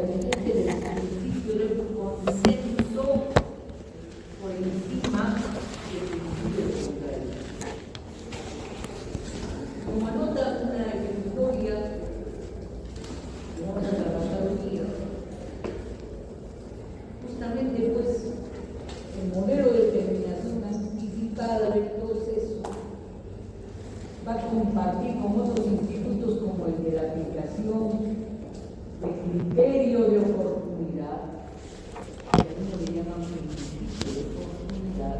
evidencia del principio del consenso por encima del principio de contradicción. Como anota una ejecutoria que vamos a trabajar hoy día, justamente pues el modelo de determinación anticipada del proceso va a compartir con otros institutos como el de la aplicación del criterio de oportunidad, que algunos le llaman principio de oportunidad,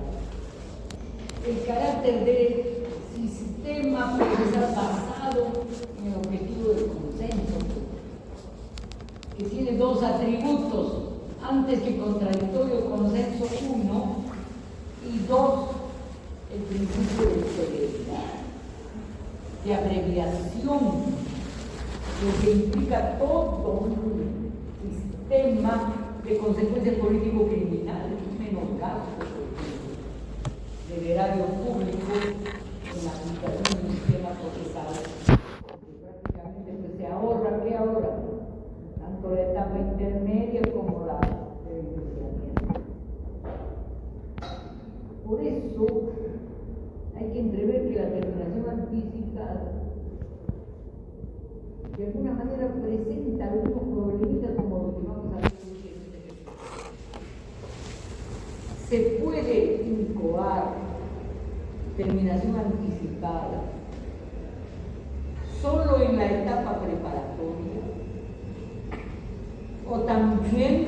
el carácter del sistema procesal basado en el objetivo del consenso, que tiene dos atributos, antes que contradictorio, consenso 1, y 2, el principio de celeridad, de abreviación, lo que implica todo un sistema de consecuencias político-criminales, menos gastos del erario público en la aplicación de un sistema procesal, porque prácticamente pues, se ahorra, ¿qué ahorra? Tanto la etapa intermedia como la del enjuiciamiento. Por eso hay que entrever que la terminación anticipada de alguna manera presenta algunos problemitas como lo que vamos a ver en este ejercicio. Se puede incoar terminación anticipada solo en la etapa preparatoria, o también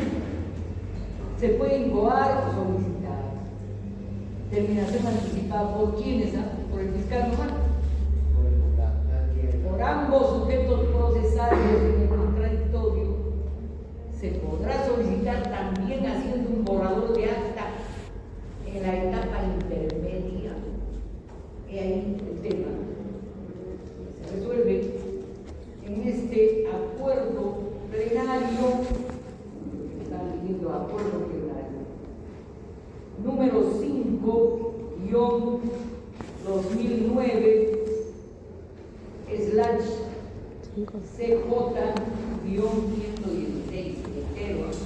se puede incoar o solicitar terminación anticipada por quienes, por el fiscal nomás, por ambos sujetos procesales en el contradictorio. Se podrá solicitar también haciendo un borrador de acta en la etapa intermedia. Y ahí el tema se resuelve en este acuerdo plenario, están pidiendo acuerdo plenario, número 5-2009 CJ-116,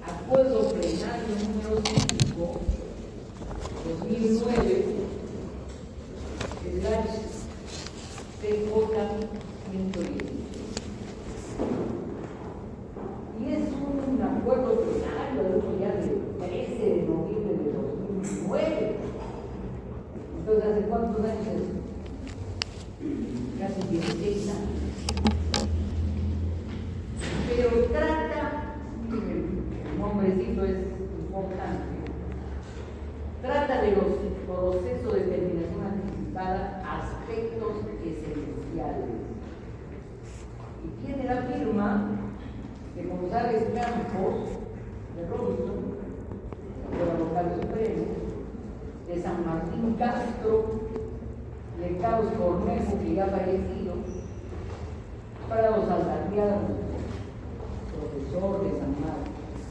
acuerdo plenario número 5-2009 CJ-116. Y es un acuerdo plenario ya del 13 de noviembre de 2009. Entonces, ¿hace cuántos años es? Casi 16 años. Pero trata, el nombrecito es importante, trata de los procesos de terminación anticipada, aspectos esenciales. Y tiene la firma de González Campos, de Robinson, de la Vocal Supremo, de San Martín Castro, de Carlos Cornejo, que ya ha fallecido, para los Saldarriados, profesor de San Marcos,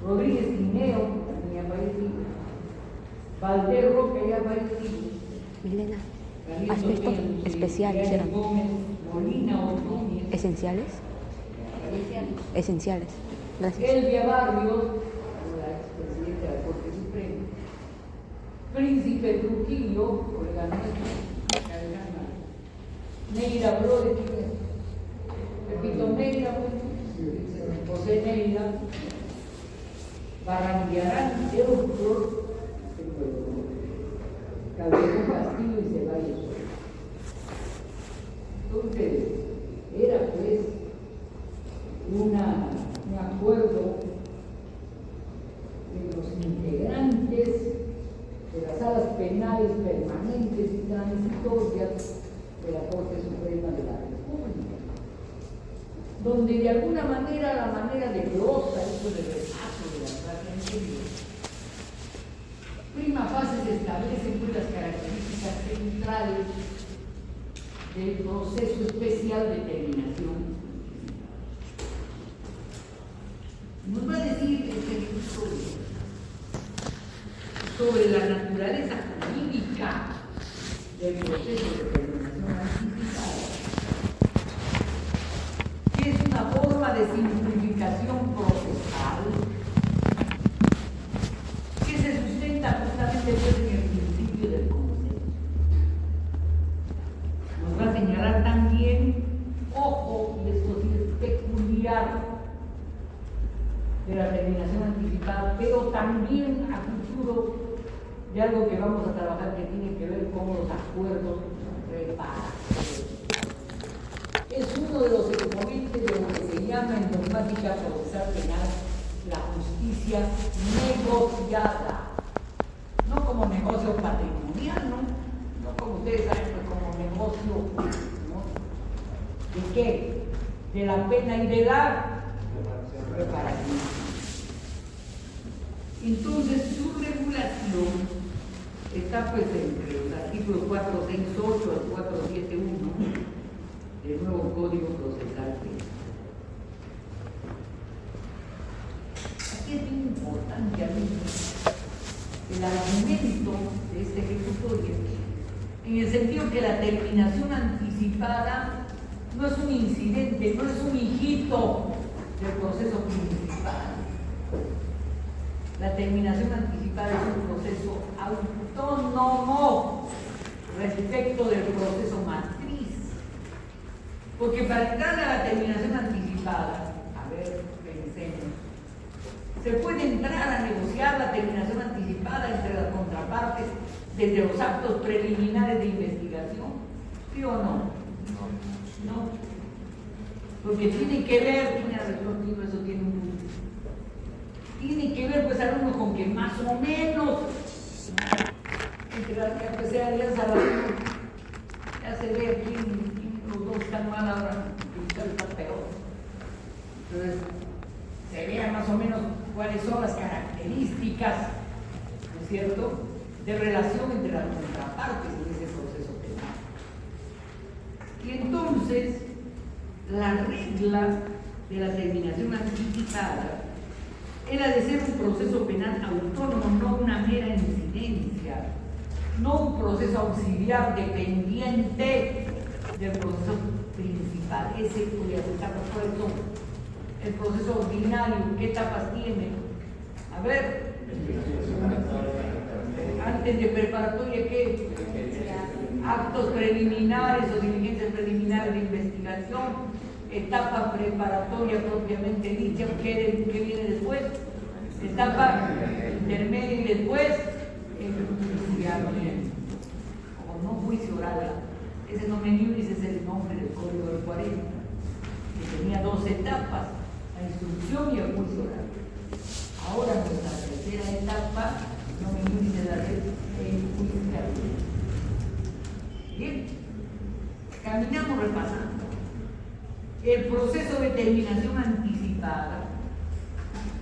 Rodríguez Tineo, también ha fallecido, Valdés Roca, ya ha fallecido, Milena, aspectos especiales eran. Gómez, Molina, Ordóñez, ¿Esenciales? Esenciales. Gracias. Elvia Barrios, la expresidenta de la Corte Suprema, Príncipe Trujillo, colega nuestro, Neira Flores, repito, Neira, José Neira, Barranguiarán, Euclor, Calderón Castillo y Ceballos. Entonces, era pues un acuerdo de los integrantes de las salas penales permanentes y transitorias de la Corte Suprema de la República, donde de alguna manera, la manera de glosa, esto de repaso de la clase anterior, prima fase se establecen pues las características centrales del proceso especial de terminación. Nos va a decir este estudio sobre la naturaleza jurídica del proceso de terminación anticipada, que es una forma de simplificación procesal que se sustenta justamente pues, en el principio del consenso. Nos va a señalar también, ojo, y esto sí es peculiar de la terminación anticipada, pero también a futuro de algo que vamos a trabajar que tiene que ver con los acuerdos reparatorios. Es uno de los exponentes de lo que se llama en dogmática procesal penal la justicia negociada, no como negocio patrimonial, no como ustedes saben, pues como negocio, ¿no? ¿De qué? De la pena y de la reparación. Entonces su regulación está pues entre los artículos 468 al 471 del nuevo Código Procesal Penal. Aquí es bien importante a mí el argumento de este ejecutorio, en el sentido que la terminación anticipada no es un incidente, no es un hijito del proceso principal. La terminación anticipada es un proceso autónomo respecto del proceso matriz. Porque para entrar a la terminación anticipada, a ver, pensemos, se puede entrar a negociar la terminación anticipada entre las contrapartes desde los actos preliminares de investigación, ¿sí o no? No. Porque tiene que ver, eso tiene un punto. Tiene que ver, pues, alumnos, con que más o menos, entre las que sea alianza, ya se ve quién los dos están mal ahora, que está peor. Entonces, se vea más o menos cuáles son las características, ¿no es cierto?, de relación entre las contrapartes en ese proceso penal. Y entonces, la regla de la terminación anticipada es la de ser un proceso penal autónomo, no una mera incidencia, no un proceso auxiliar dependiente del proceso principal, ese cuyas etapas cuáles son. El proceso ordinario, ¿qué etapas tiene? A ver, antes de preparatoria, ¿qué? Actos preliminares o diligencias preliminares de investigación, etapa preparatoria propiamente dicha, ¿qué viene después? Etapa intermedia y después el judicial, o no juicio oral. Ese nomen iuris es el nombre del Código del 40, que tenía dos etapas, la instrucción y el juicio oral. Ahora nuestra tercera etapa, nomen iuris, es la del judicial. Bien, caminamos repasando. El proceso de terminación anticipada,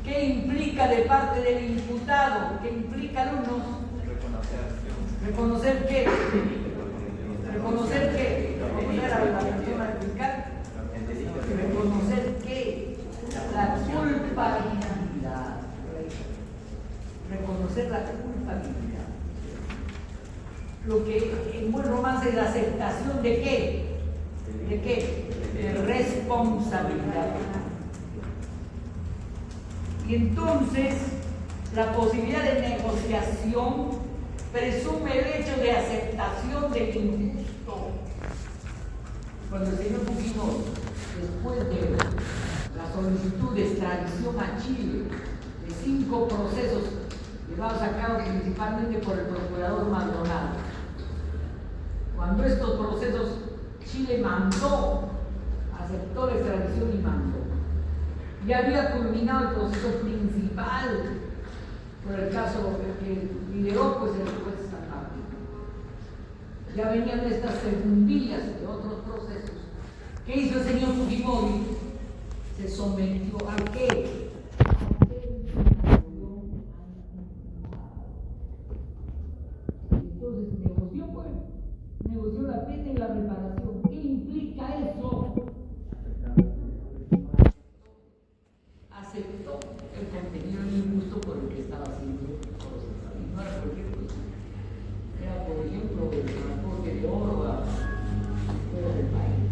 ¿qué implica de parte del imputado? ¿Qué implica, alumnos? ¿Reconocer qué? ¿Reconocer qué? ¿Reconocer a la persona fiscal? ¿Reconocer qué? La culpabilidad. Reconocer la culpabilidad. Lo que en buen romance es la aceptación de qué? ¿De qué? De responsabilidad. Y entonces, la posibilidad de negociación presume el hecho de aceptación del injusto. Cuando el señor Fujimori, después de la solicitud de extradición a Chile de 5 procesos llevados a cabo principalmente por el procurador Maldonado, cuando estos procesos Chile mandó, aceptó la extradición y mandó, ya había culminado el proceso principal por el caso que lideró pues el juez San Martín. Ya venían estas segundillas de otros procesos. ¿Qué hizo el señor Fujimori? Se sometió a qué? Entonces negoció la pena y la reparación. ¿Qué implica eso? Aceptó el contenido injusto por el que estaba siendo procesado. Y no era cualquier cosa. Era, por ejemplo, el transporte de oro fuera del país.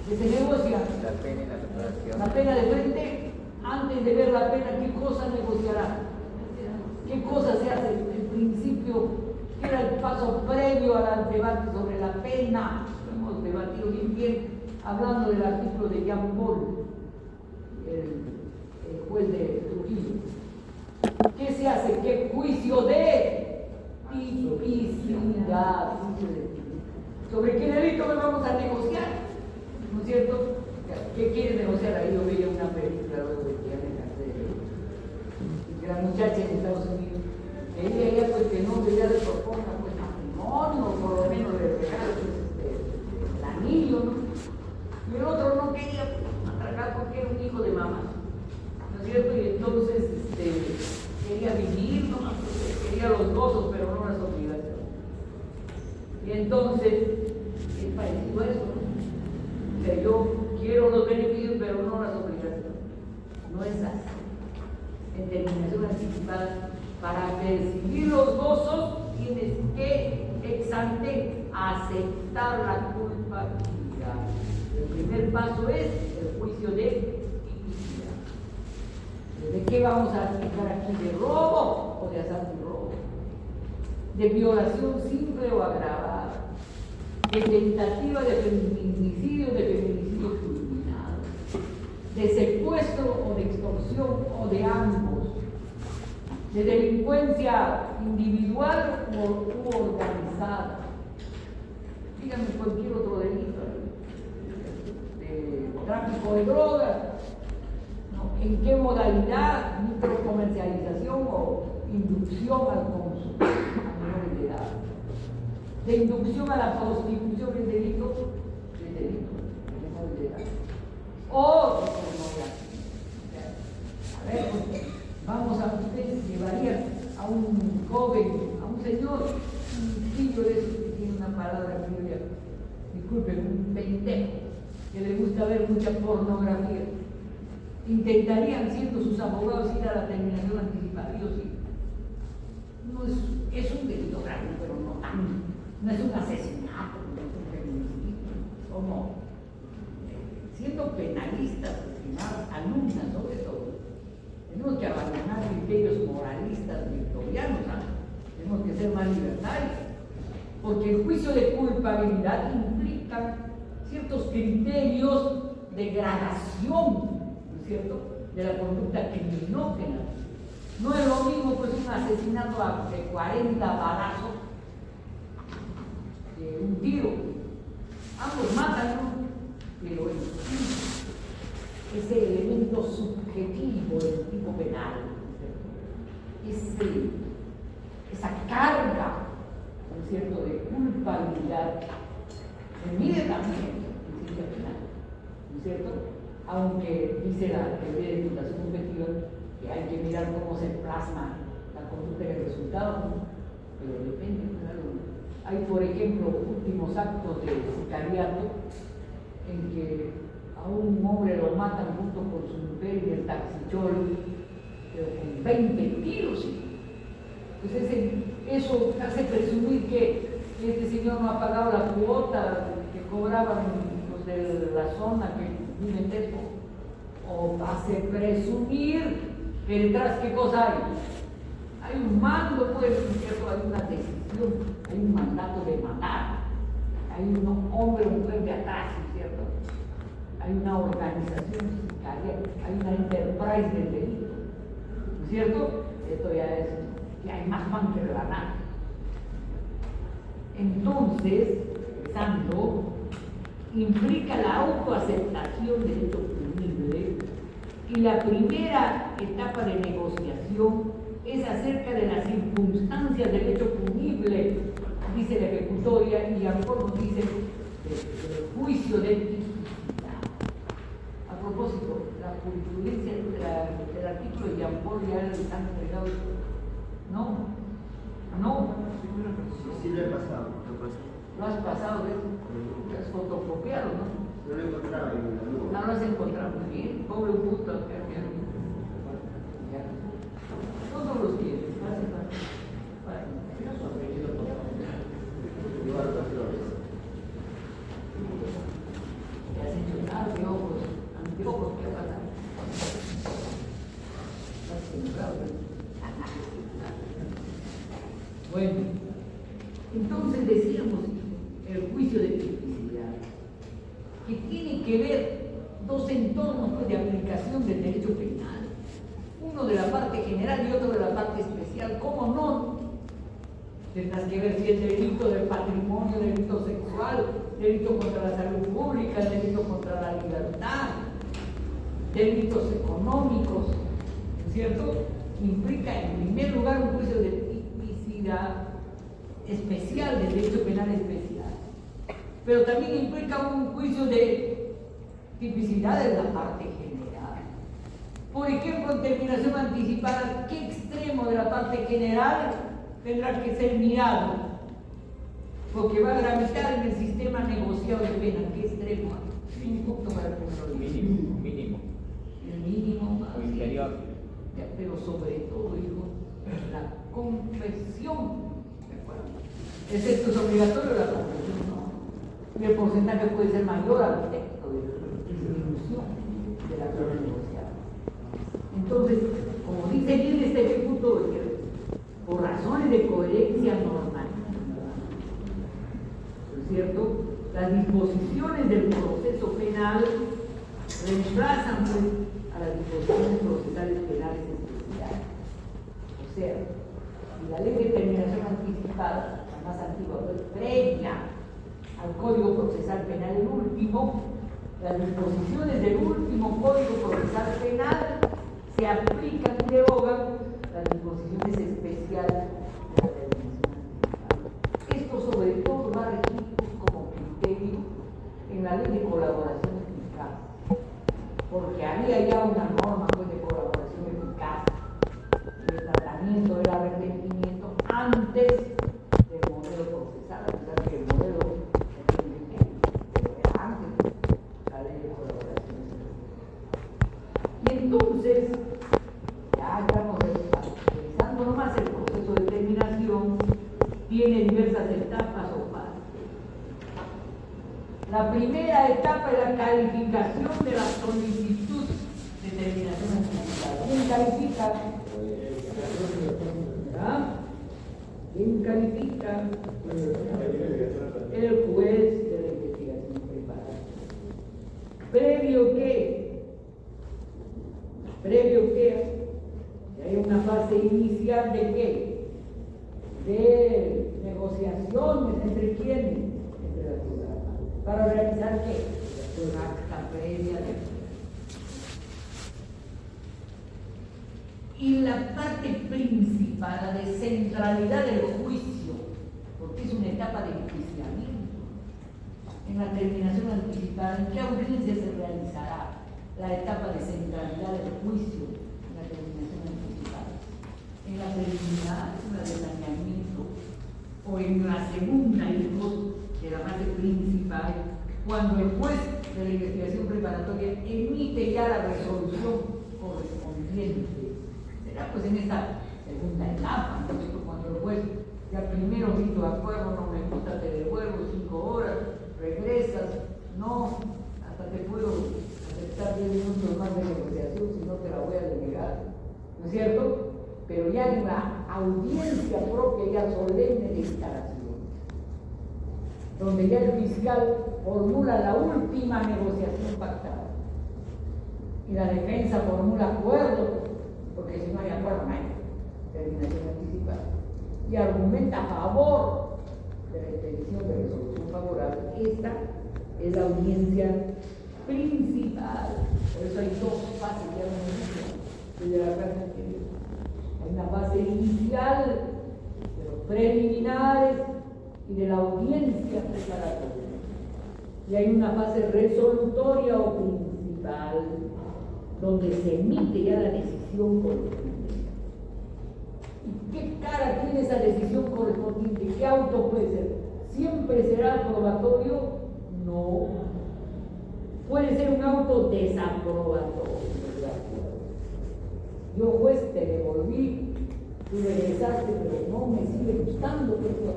que se negocia La pena y la reparación. la pena de frente, antes de ver la pena, ¿qué cosa negociará? ¿Qué cosa se hace? En principio, que era el paso previo al debate sobre la pena. Lo hemos debatido bien, hablando del artículo de Jean Paul, el juez de Trujillo. ¿Qué se hace? ¿Qué juicio de tipicidad? ¿Sobre qué delito nos vamos a negociar? ¿No es cierto? ¿Qué quiere negociar? Ahí yo veía una película luego de que ya me cansé de que la muchacha en Estados Unidos quería ella pues que no debía de proponga pues matrimonio, o por lo menos le regalo pues, el anillo, ¿no? Y el otro no quería atracar porque era un hijo de mamá, ¿no es cierto? Y entonces quería vivir, ¿no? Quería los gozos, pero no las obligaciones. Y entonces es parecido a eso, ¿no? O sea, yo quiero los beneficios, pero no las obligaciones. No es así. En terminación anticipada, para percibir los gozos, tienes que ex ante aceptar la culpabilidad. El primer paso es el juicio de tipicidad. ¿De qué vamos a aplicar aquí? ¿De robo o de asalto y robo? ¿De violación simple o agravada? ¿De tentativa de feminicidio culminado? ¿De secuestro o de extorsión o de ambos? ¿De delincuencia individual u organizada? Díganme cualquier otro delito. ¿De tráfico de drogas? ¿No? ¿En qué modalidad? ¿Microcomercialización o inducción al consumo a menores de edad? ¿De inducción a la prostitución es delito? Es delito, de menores de edad. O de pornografía. A ver, pues, vamos a ustedes llevarían a un joven, a un señor, un pillo de esos que tiene una palabra criolla, disculpen, un pendejo, que le gusta ver mucha pornografía. Intentarían, siendo sus abogados, ir a la terminación anticipada. Yo sí. No es un delito grave, pero no tan. No es un asesinato, no es un feminicidio. Como siendo penalistas, estimadas alumnas, sobre todo, tenemos que abandonar criterios moralistas victorianos, ¿no? Tenemos que ser más libertarios, porque el juicio de culpabilidad implica ciertos criterios de gradación, ¿no es cierto?, de la conducta criminógena. No es lo mismo pues un asesinato de 40 balazos que un tiro. Ambos matan, ¿no? Pero ese elemento subjetivo del tipo penal, ¿no es cierto?, esa carga, ¿no es cierto?, de culpabilidad, se mide también en ciencia penal, ¿no es cierto?, aunque dice la teoría de imputación objetiva que hay que mirar cómo se plasma la conducta en el resultado, ¿no? Pero depende, claro. Hay, por ejemplo, últimos actos de sicariato en que a un hombre lo matan junto con su mujer y el taxichol, pero con 20 tiros. Entonces eso hace presumir que este señor no ha pagado la cuota que cobraban los de la zona que viven en Tesco, o hace presumir que detrás, ¿qué cosa hay? Hay un mando, pues, ¿cierto? Hay una decisión, hay un mandato de matar, hay un hombre o mujer de atrás, ¿cierto? Hay una organización sicaria, hay una enterprise del delito, ¿no es cierto? Esto ya es que hay más pan que rebanar. Entonces, pensando, implica la autoaceptación del hecho punible, y la primera etapa de negociación es acerca de las circunstancias del hecho punible, dice la ejecutoria, y Jean-Paul nos dice el juicio de tipicidad. A propósito, la jurisprudencia del artículo de Jean-Paul ya les han entregado. No. Sí, lo he pasado. Lo has pasado, ¿ves? Lo has fotocopiado, ¿no? No lo he encontrado en la nube. No lo has encontrado muy bien. Pobre puto, todos los días. Igual, pastor. ¿Qué has hecho? Bueno, entonces decíamos el juicio de tipicidad, que tiene que ver dos entornos pues, de aplicación del derecho penal, uno de la parte general y otro de la parte especial. ¿Cómo no? Tendrás que ver si el delito del patrimonio, delito sexual, delito contra la salud pública, delito contra la libertad, delitos económicos, ¿cierto? Implica en primer lugar un juicio de tipicidad especial, de derecho penal especial, pero también implica un juicio de tipicidad de la parte general. Por ejemplo, en terminación anticipada, ¿qué extremo de la parte general tendrá que ser mirado? Porque va a gravitar en el sistema negociado de pena. ¿Qué extremo? Un punto para el primero. Mínimo. El mínimo más. O inferior. Pero sobre todo, hijo, la confesión. Excepto es obligatorio la confesión, ¿no? Y el porcentaje puede ser mayor al texto de disminución de la pena negociada. Entonces, como dice bien este ejecutor, por razones de coherencia normativa, ¿no es cierto? Las disposiciones del proceso penal reemplazan pues, a las disposiciones procesales penales especiales. O sea, si la ley de terminación anticipada, la más antigua, fue previa al Código Procesal Penal, el último, las disposiciones del último Código Procesal Penal se aplican y derogan las disposiciones especiales de la terminación anticipada. Esto sobre todo va a regir como criterio en la ley de colaboración eficaz, porque había ya una norma pues, de colaboración eficaz, el tratamiento del arrepentimiento antes del modelo procesal, a pesar que el modelo era antes de la ley de colaboración eficaz. Y entonces, ya estamos revisando nomás el proceso de terminación, tiene diversas etapas o fases. La primera etapa es la calificación de la solicitud de terminación anticipada. ¿Quién califica? ¿Ah? ¿Quién califica? El juez de la investigación preparada. ¿Previo qué? ¿Previo qué? Hay una fase inicial de qué? De negociaciones entre quiénes, entre las ciudadanas, para realizar qué? Una acta previa de... Y la parte principal, la de centralidad del juicio, porque es una etapa de enjuiciamiento. En la terminación anticipada, ¿en qué audiencia se realizará la etapa de centralidad del juicio en la terminación anticipada? En la preliminar, en la de saneamiento, o en la segunda, hijos, de la fase principal, cuando el juez de la investigación preparatoria emite ya la resolución correspondiente. Será pues en esta segunda etapa, ¿no? Cuando el juez ya primero dijo de acuerdo, no me gusta, te devuelvo 5 horas, regresas, no, hasta te puedo aceptar 10 minutos más de negociación si no te la voy a denegar, ¿no es cierto? Pero ya en la audiencia propia, ya solemne de instalación, donde ya el fiscal formula la última negociación pactada y la defensa formula acuerdo, porque si no hay acuerdo no hay terminación anticipada, y argumenta a favor de la expedición de resolución favorable. Esta es la audiencia principal. Por eso hay dos fases que hemos dicho desde la clase anterior. Hay una fase inicial de los preliminares y de la audiencia preparatoria, y hay una fase resolutoria o principal donde se emite ya la decisión correspondiente. ¿Y qué cara tiene esa decisión correspondiente? ¿Qué auto puede ser? ¿Siempre será aprobatorio? No. Puede ser un auto desaprobatorio. Yo, juez, te devolví, tú regresaste, pero no me sigue gustando que esto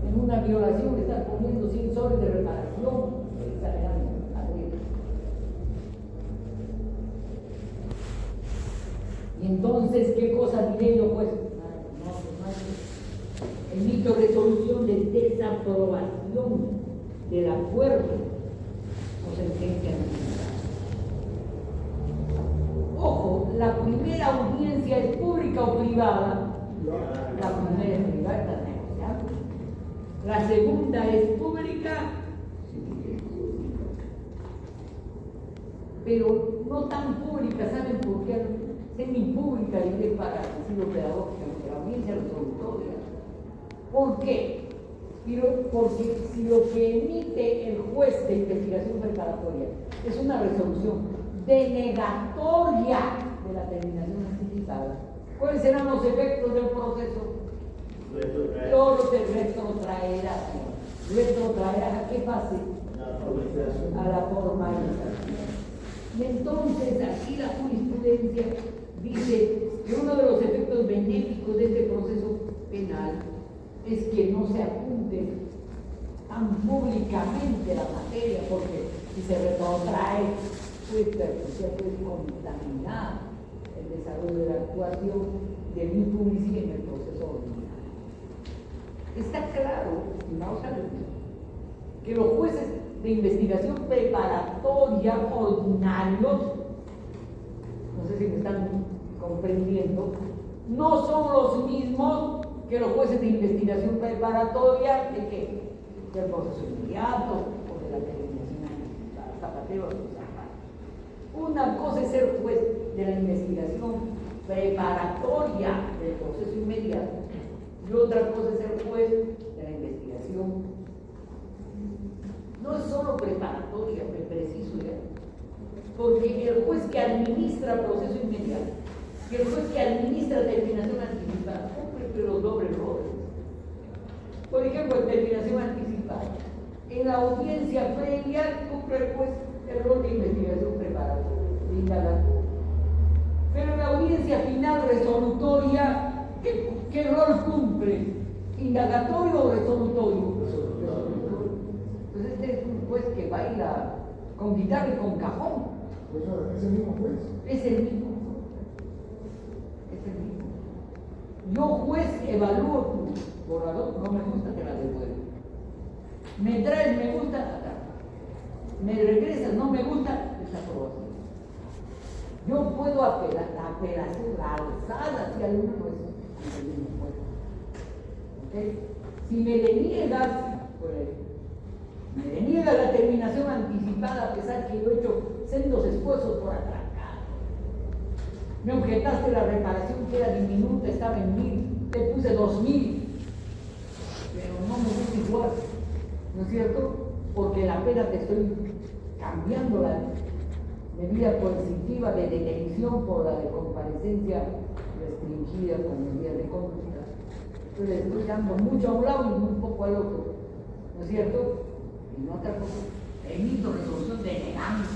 en una violación le estás poniendo 100 soles de reparación, exagerando. Y entonces, ¿qué cosa diré yo? Pues no hay emitió resolución de desaprobación del acuerdo o sentencia anticipada. Ojo, la primera audiencia es pública o privada. La primera es privada, está negociando. La segunda es pública, pero no tan pública. ¿Saben por qué? Semipública, diré, para decirlo pedagógicamente, la audiencia resolutoria. ¿Por qué? Porque si lo que emite el juez de investigación preparatoria es una resolución denegatoria de la terminación anticipada, ¿cuáles serán los efectos del proceso? Los retrotraerá. ¿Retrotraerá a qué fase? A la formalización. Y entonces aquí la jurisprudencia dice que uno de los efectos benéficos de este proceso penal es que no se apunte tan públicamente la materia, porque si se retrotrae, puede contaminar el desarrollo de la actuación del impublicidad en el proceso ordinario. Está claro, estimados alumnos, que los jueces de investigación preparatoria ordinarios, no sé si me están comprendiendo, no son los mismos que los jueces de investigación preparatoria de que del proceso inmediato o de la terminación anticipada. Zapatero o Zapata. Una cosa es ser juez de la investigación preparatoria del proceso inmediato y otra cosa es ser juez de la investigación. No es solo preparatoria, me preciso ya, porque el juez que administra proceso inmediato y el juez que administra terminación anticipada cumple los dobles roles. Por ejemplo, en terminación anticipada, en la audiencia previa cumple el juez el rol de investigación preparatoria, de indagatoria. Pero en la audiencia final resolutoria, ¿qué rol cumple? ¿Indagatorio o resolutorio? Entonces este es un juez que baila con guitarra y con cajón. ¿Es el mismo juez? Es el mismo. Es el mismo. Yo, juez, evalúo tu borrador, no me gusta, te la devuelvo. Me traes, me gusta, acá. Me regresas, no me gusta, desaprobación. Yo puedo apelar, la apelación, la alzada, si alguno no es el mismo juez. ¿Okay? Si me deniegas, pues, me deniega la terminación anticipada a pesar que yo he hecho sendos esfuerzos por atracar. Me objetaste la reparación que era diminuta, estaba en 1000, te puse 2000, pero no me gusta igual, ¿no es cierto? Porque la pena te estoy cambiando la medida coercitiva de detención por la de comparecencia restringida con medidas de conducta. Entonces estoy dando mucho a un lado y muy poco al otro, ¿no es cierto? Y no otra cosa, emito resolución denegando.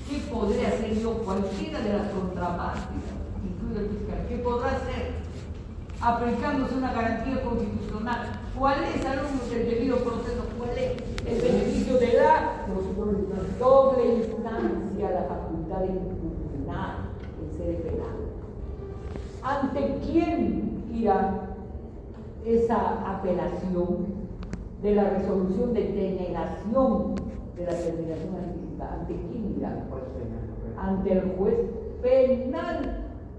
¿Qué podré hacer yo? Cualquiera de las contrapartes, incluido el fiscal, ¿qué podrá hacer? Aplicándose una garantía constitucional. ¿Cuál es, alumnos, el debido proceso? ¿Cuál es el beneficio de la doble instancia, la facultad de impugnar en sede penal? ¿Ante quién irá esa apelación de la resolución de denegación de la terminación anticipada? ¿Ante quién irá? Ante el juez penal.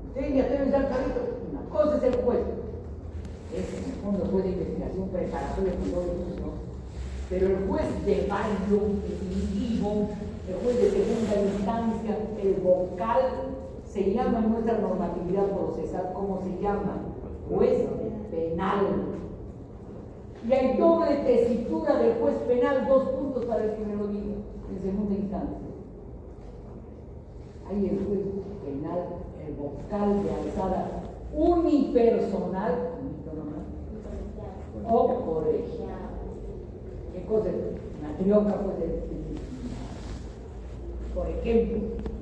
Ustedes ya deben estar claritos. Una cosa es el juez, es en el fondo el juez de investigación preparatoria con todo eso, pero el juez de fallo definitivo, el juez de segunda instancia, el vocal, se llama en nuestra normatividad procesal, ¿cómo se llama? Juez penal. Y hay doble tesitura del juez penal, 2 puntos para el que me lo diga, en segunda instancia. Hay el juez penal, el vocal de alzada unipersonal, o colegial. ¿Qué cosa es? Una trioca puede decir. Por ejemplo,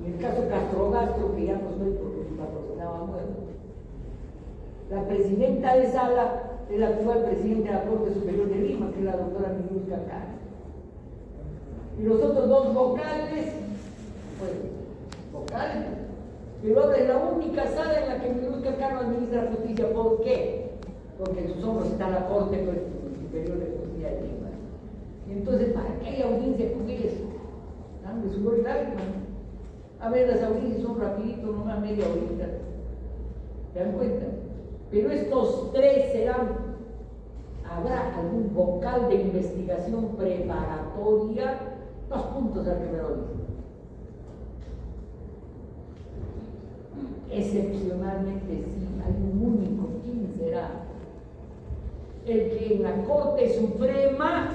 en el caso Castro, que ya no estoy porque mi patrocinaba muerto, la presidenta de sala es la actual presidenta de la Corte Superior de Lima, que es la doctora Miruzca Cano. Y los otros 2 vocales, pues, vocales, pero ahora es la única sala en la que Miruzca Cano administra justicia. ¿Por qué? porque en sus hombros está la Corte pues, Superior de Justicia de Lima. Y entonces, ¿para qué hay audiencia con ellos? Dame sudor y lágrimas. A ver, las audiencias son rapidito, nomás media horita. ¿Se dan cuenta? Pero estos tres serán. Habrá algún vocal de investigación preparatoria, 2 puntos al que me lo dice. Excepcionalmente sí, hay un único. ¿Quién será? El que en la Corte Suprema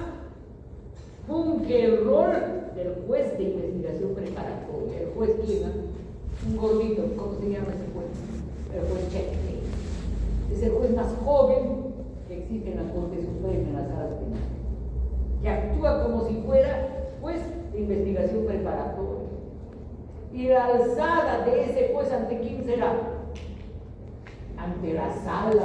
funge el rol del juez de investigación preparatoria. ¿El juez quién? Un gordito, ¿cómo se llama ese juez? El juez Cheque. Es el juez más joven que existe en la Corte Suprema, en las salas penales, que actúa como si fuera juez de investigación preparatoria. Y la alzada de ese juez, ¿ante quién será? Ante la sala,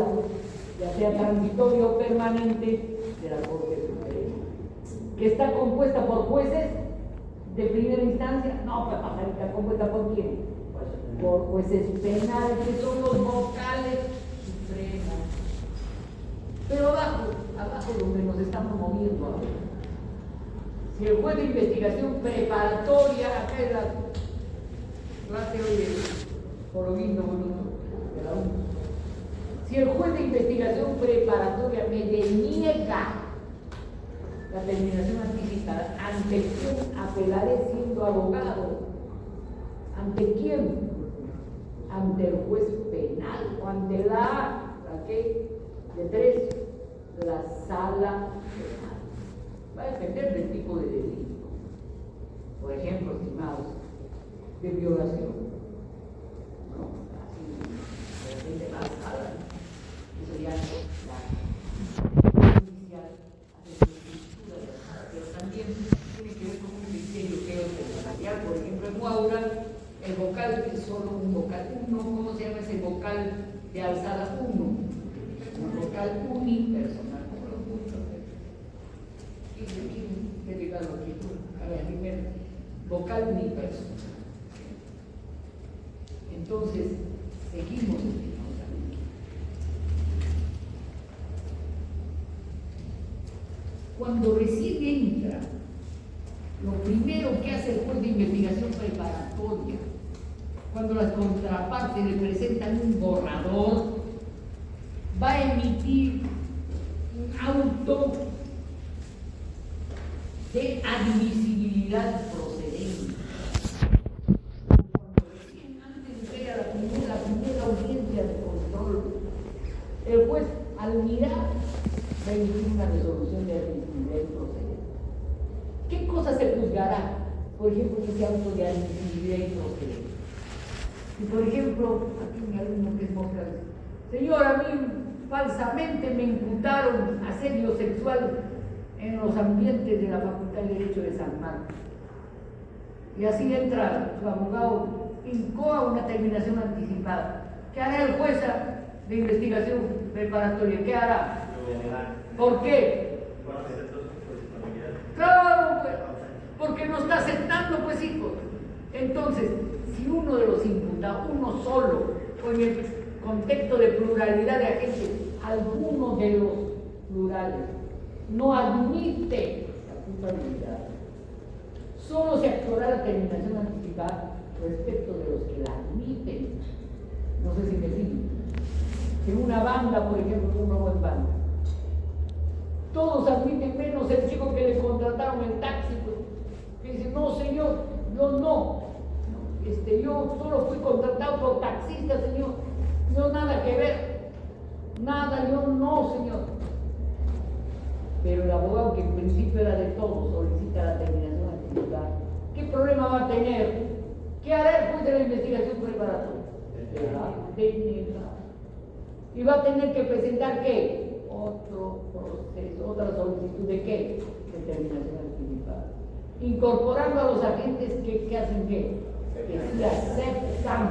ya sea transitorio o permanente, de la Corte Suprema, que está compuesta por jueces de primera instancia. No, papá, está compuesta por quién? Por jueces penales, que son los vocales supremos. Pero abajo donde nos estamos moviendo ahora, si el juez de investigación preparatoria, acá es la clase hoy de Polovino bonito de la U. Si el juez de investigación preparatoria me deniega la terminación anticipada, ¿ante quién apelaré siendo abogado? ¿Ante quién? Ante el juez penal o ante la ¿qué? De 3, la sala penal. Va a depender del tipo de delito. Por ejemplo, estimados, de violación. ¿No? Así, de la sala. Eso ya la judicial hace su estructura de la sala, pero también tiene que ver con un criterio que es empresarial. Por ejemplo, en Huaura, el vocal es solo un vocal 1. ¿Cómo se llama ese vocal de alzada 1? Un vocal unipersonal. ¿Cómo lo punto? ¿Quién te diga lo que tú? A ver, primero, vocal unipersonal. Entonces, seguimos. Cuando recién entra, lo primero que hace el juez de investigación preparatoria, cuando las contrapartes le presentan un borrador, va a emitir un auto de admisibilidad procedente. Cuando recién antes de la primera audiencia de control, el juez, al mirar, va a emitir una resolución de admisibilidad procedente. ¿Qué cosa se juzgará? Por ejemplo, ese auto de admisibilidad procedente. Y por ejemplo, aquí mi alumno que es Mosca, señor, a mí falsamente me imputaron asedio sexual en los ambientes de la Facultad de Derecho de San Marcos. Y así entra su abogado, incoa una terminación anticipada. ¿Qué hará el juez de investigación preparatoria? ¿Qué hará? ¿Por qué? Claro, pues, porque no está aceptando, pues, hijos. Entonces, si uno de los imputados, uno solo, o en el contexto de pluralidad de agentes, alguno de los plurales no admite la culpabilidad, solo se actuará la terminación anticipada respecto de los que la admiten. No sé si me siguen. En una banda, por ejemplo, un robo en banda, todos admiten menos el chico que le contrataron el taxi, pues, que dice, no señor, yo no. Yo solo fui contratado por taxista, señor. No, nada que ver. Nada, yo no, señor. Pero el abogado, que en principio era de todos, solicita la terminación anticipada. ¿Qué problema va a tener? ¿Qué hará el juez de la investigación preparatoria? Y va a tener que presentar ¿qué? Otro proceso, otra solicitud de ¿qué? De terminación anticipada. Incorporando a los agentes que hacen ¿qué? Que sí aceptan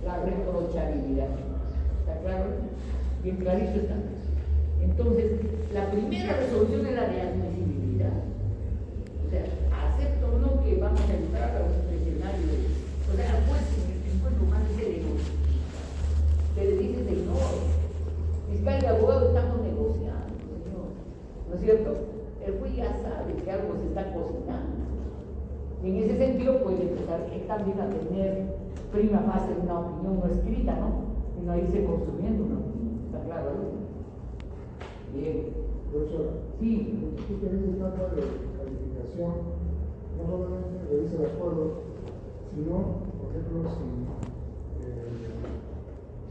la reprochabilidad. ¿Está claro? Bien clarito está. Entonces, la primera resolución es la de admisibilidad. O sea, acepto o no que vamos a entrar a los escenarios. O sea, pues, en buen lugar se le notifica. Se le dice, señor, En ese sentido puede empezar también a tener prima facie una opinión no escrita, ¿no? Y no irse construyendo una opinión, ¿está claro? Bien. Profesora, Sí. usted que dice trata de calificación, no solamente revisa el acuerdo, sino, por ejemplo, si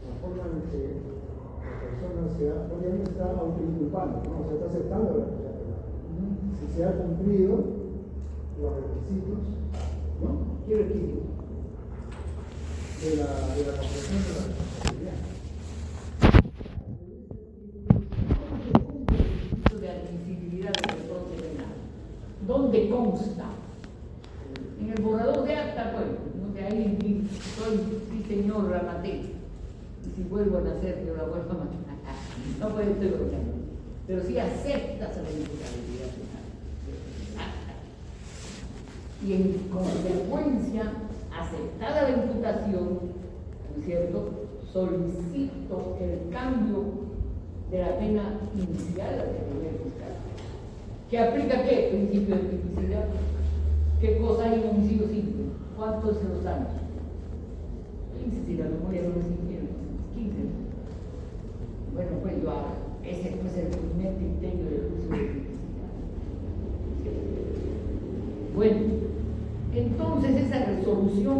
la forma en que la persona obviamente está autoinculpando, ¿no? O sea, está aceptando la responsabilidad. Si se ha cumplido los requisitos, ¿no? ¿Qué requisito? De la confesión de la responsabilidad. De admisibilidad del proceso penal. ¿Dónde consta? En el borrador de acta, pues, donde ahí soy, sí señor, la maté. Y si vuelvo a nacer, yo la vuelvo a matar. No puede ser bromeando. Pero sí aceptas la imputabilidad penal. Y en consecuencia, aceptada la imputación, ¿no es cierto?, solicito el cambio de la pena inicial a la del primer fiscal. ¿Que aplica qué? Principio de tipicidad. ¿Qué cosa hay en homicidio simple? ¿Cuántos son los años? 15, si la memoria no me siguiera. 15. Bueno, pues yo ese fue el primer criterio del juicio de tipicidad. Bueno, entonces esa resolución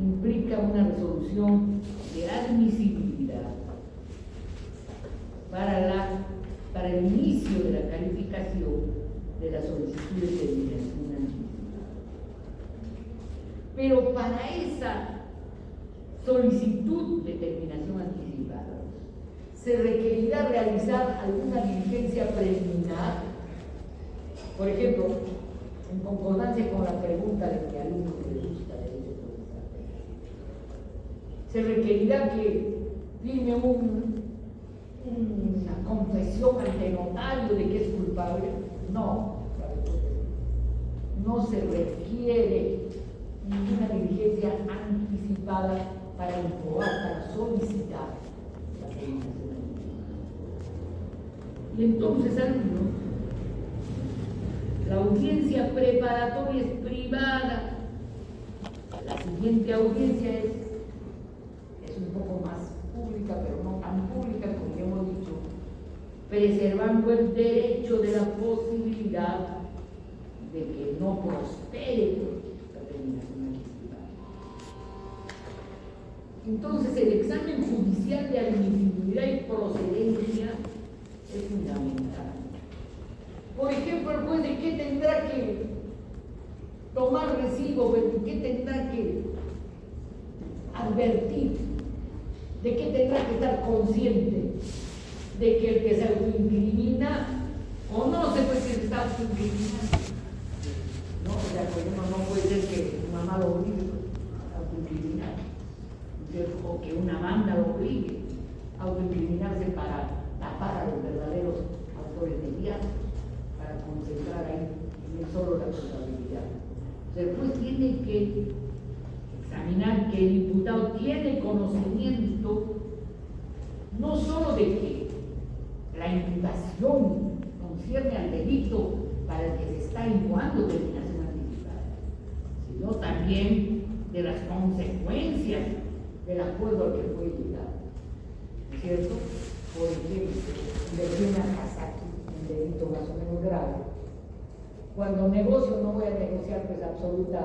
implica una resolución de admisibilidad para el inicio de la calificación de la solicitud de terminación anticipada. Pero para esa solicitud de terminación anticipada se requerirá realizar alguna diligencia preliminar, por ejemplo, en concordancia con la pregunta de que a alumno le gusta derecho procesal. Se requerirá que firme una confesión ante notario de que es culpable. No se requiere ninguna diligencia anticipada para incoar, para solicitar la terminación. Y entonces, alumnos, la audiencia preparatoria es privada. La siguiente audiencia es un poco más pública, pero no tan pública como ya hemos dicho, preservando el derecho de la posibilidad de que no prospere la terminación anticipada. Entonces, el examen judicial de admisibilidad y procedencia es fundamental. Por ejemplo, el juez, ¿de qué tendrá que tomar recibo? ¿De qué tendrá que advertir? ¿De qué tendrá que estar consciente? De que el que se autoincrimina, o no se puede decir que está autoincriminando. No, o sea, por ejemplo, no puede ser que su mamá lo obligue a autoincriminar, o que una banda lo obligue a autoincriminarse para tapar a los verdaderos autores del diablo, para concentrar ahí en él solo la culpabilidad. O sea, el juez tiene que examinar que el imputado tiene conocimiento no solo de que la imputación concierne al delito para el que se está incoando terminación anticipada, sino también de las consecuencias del acuerdo al que fue llegado. ¿No es cierto? Por ejemplo, de una casa aquí, un delito más o menos grave. Cuando negocio no voy a negociar pues absoluta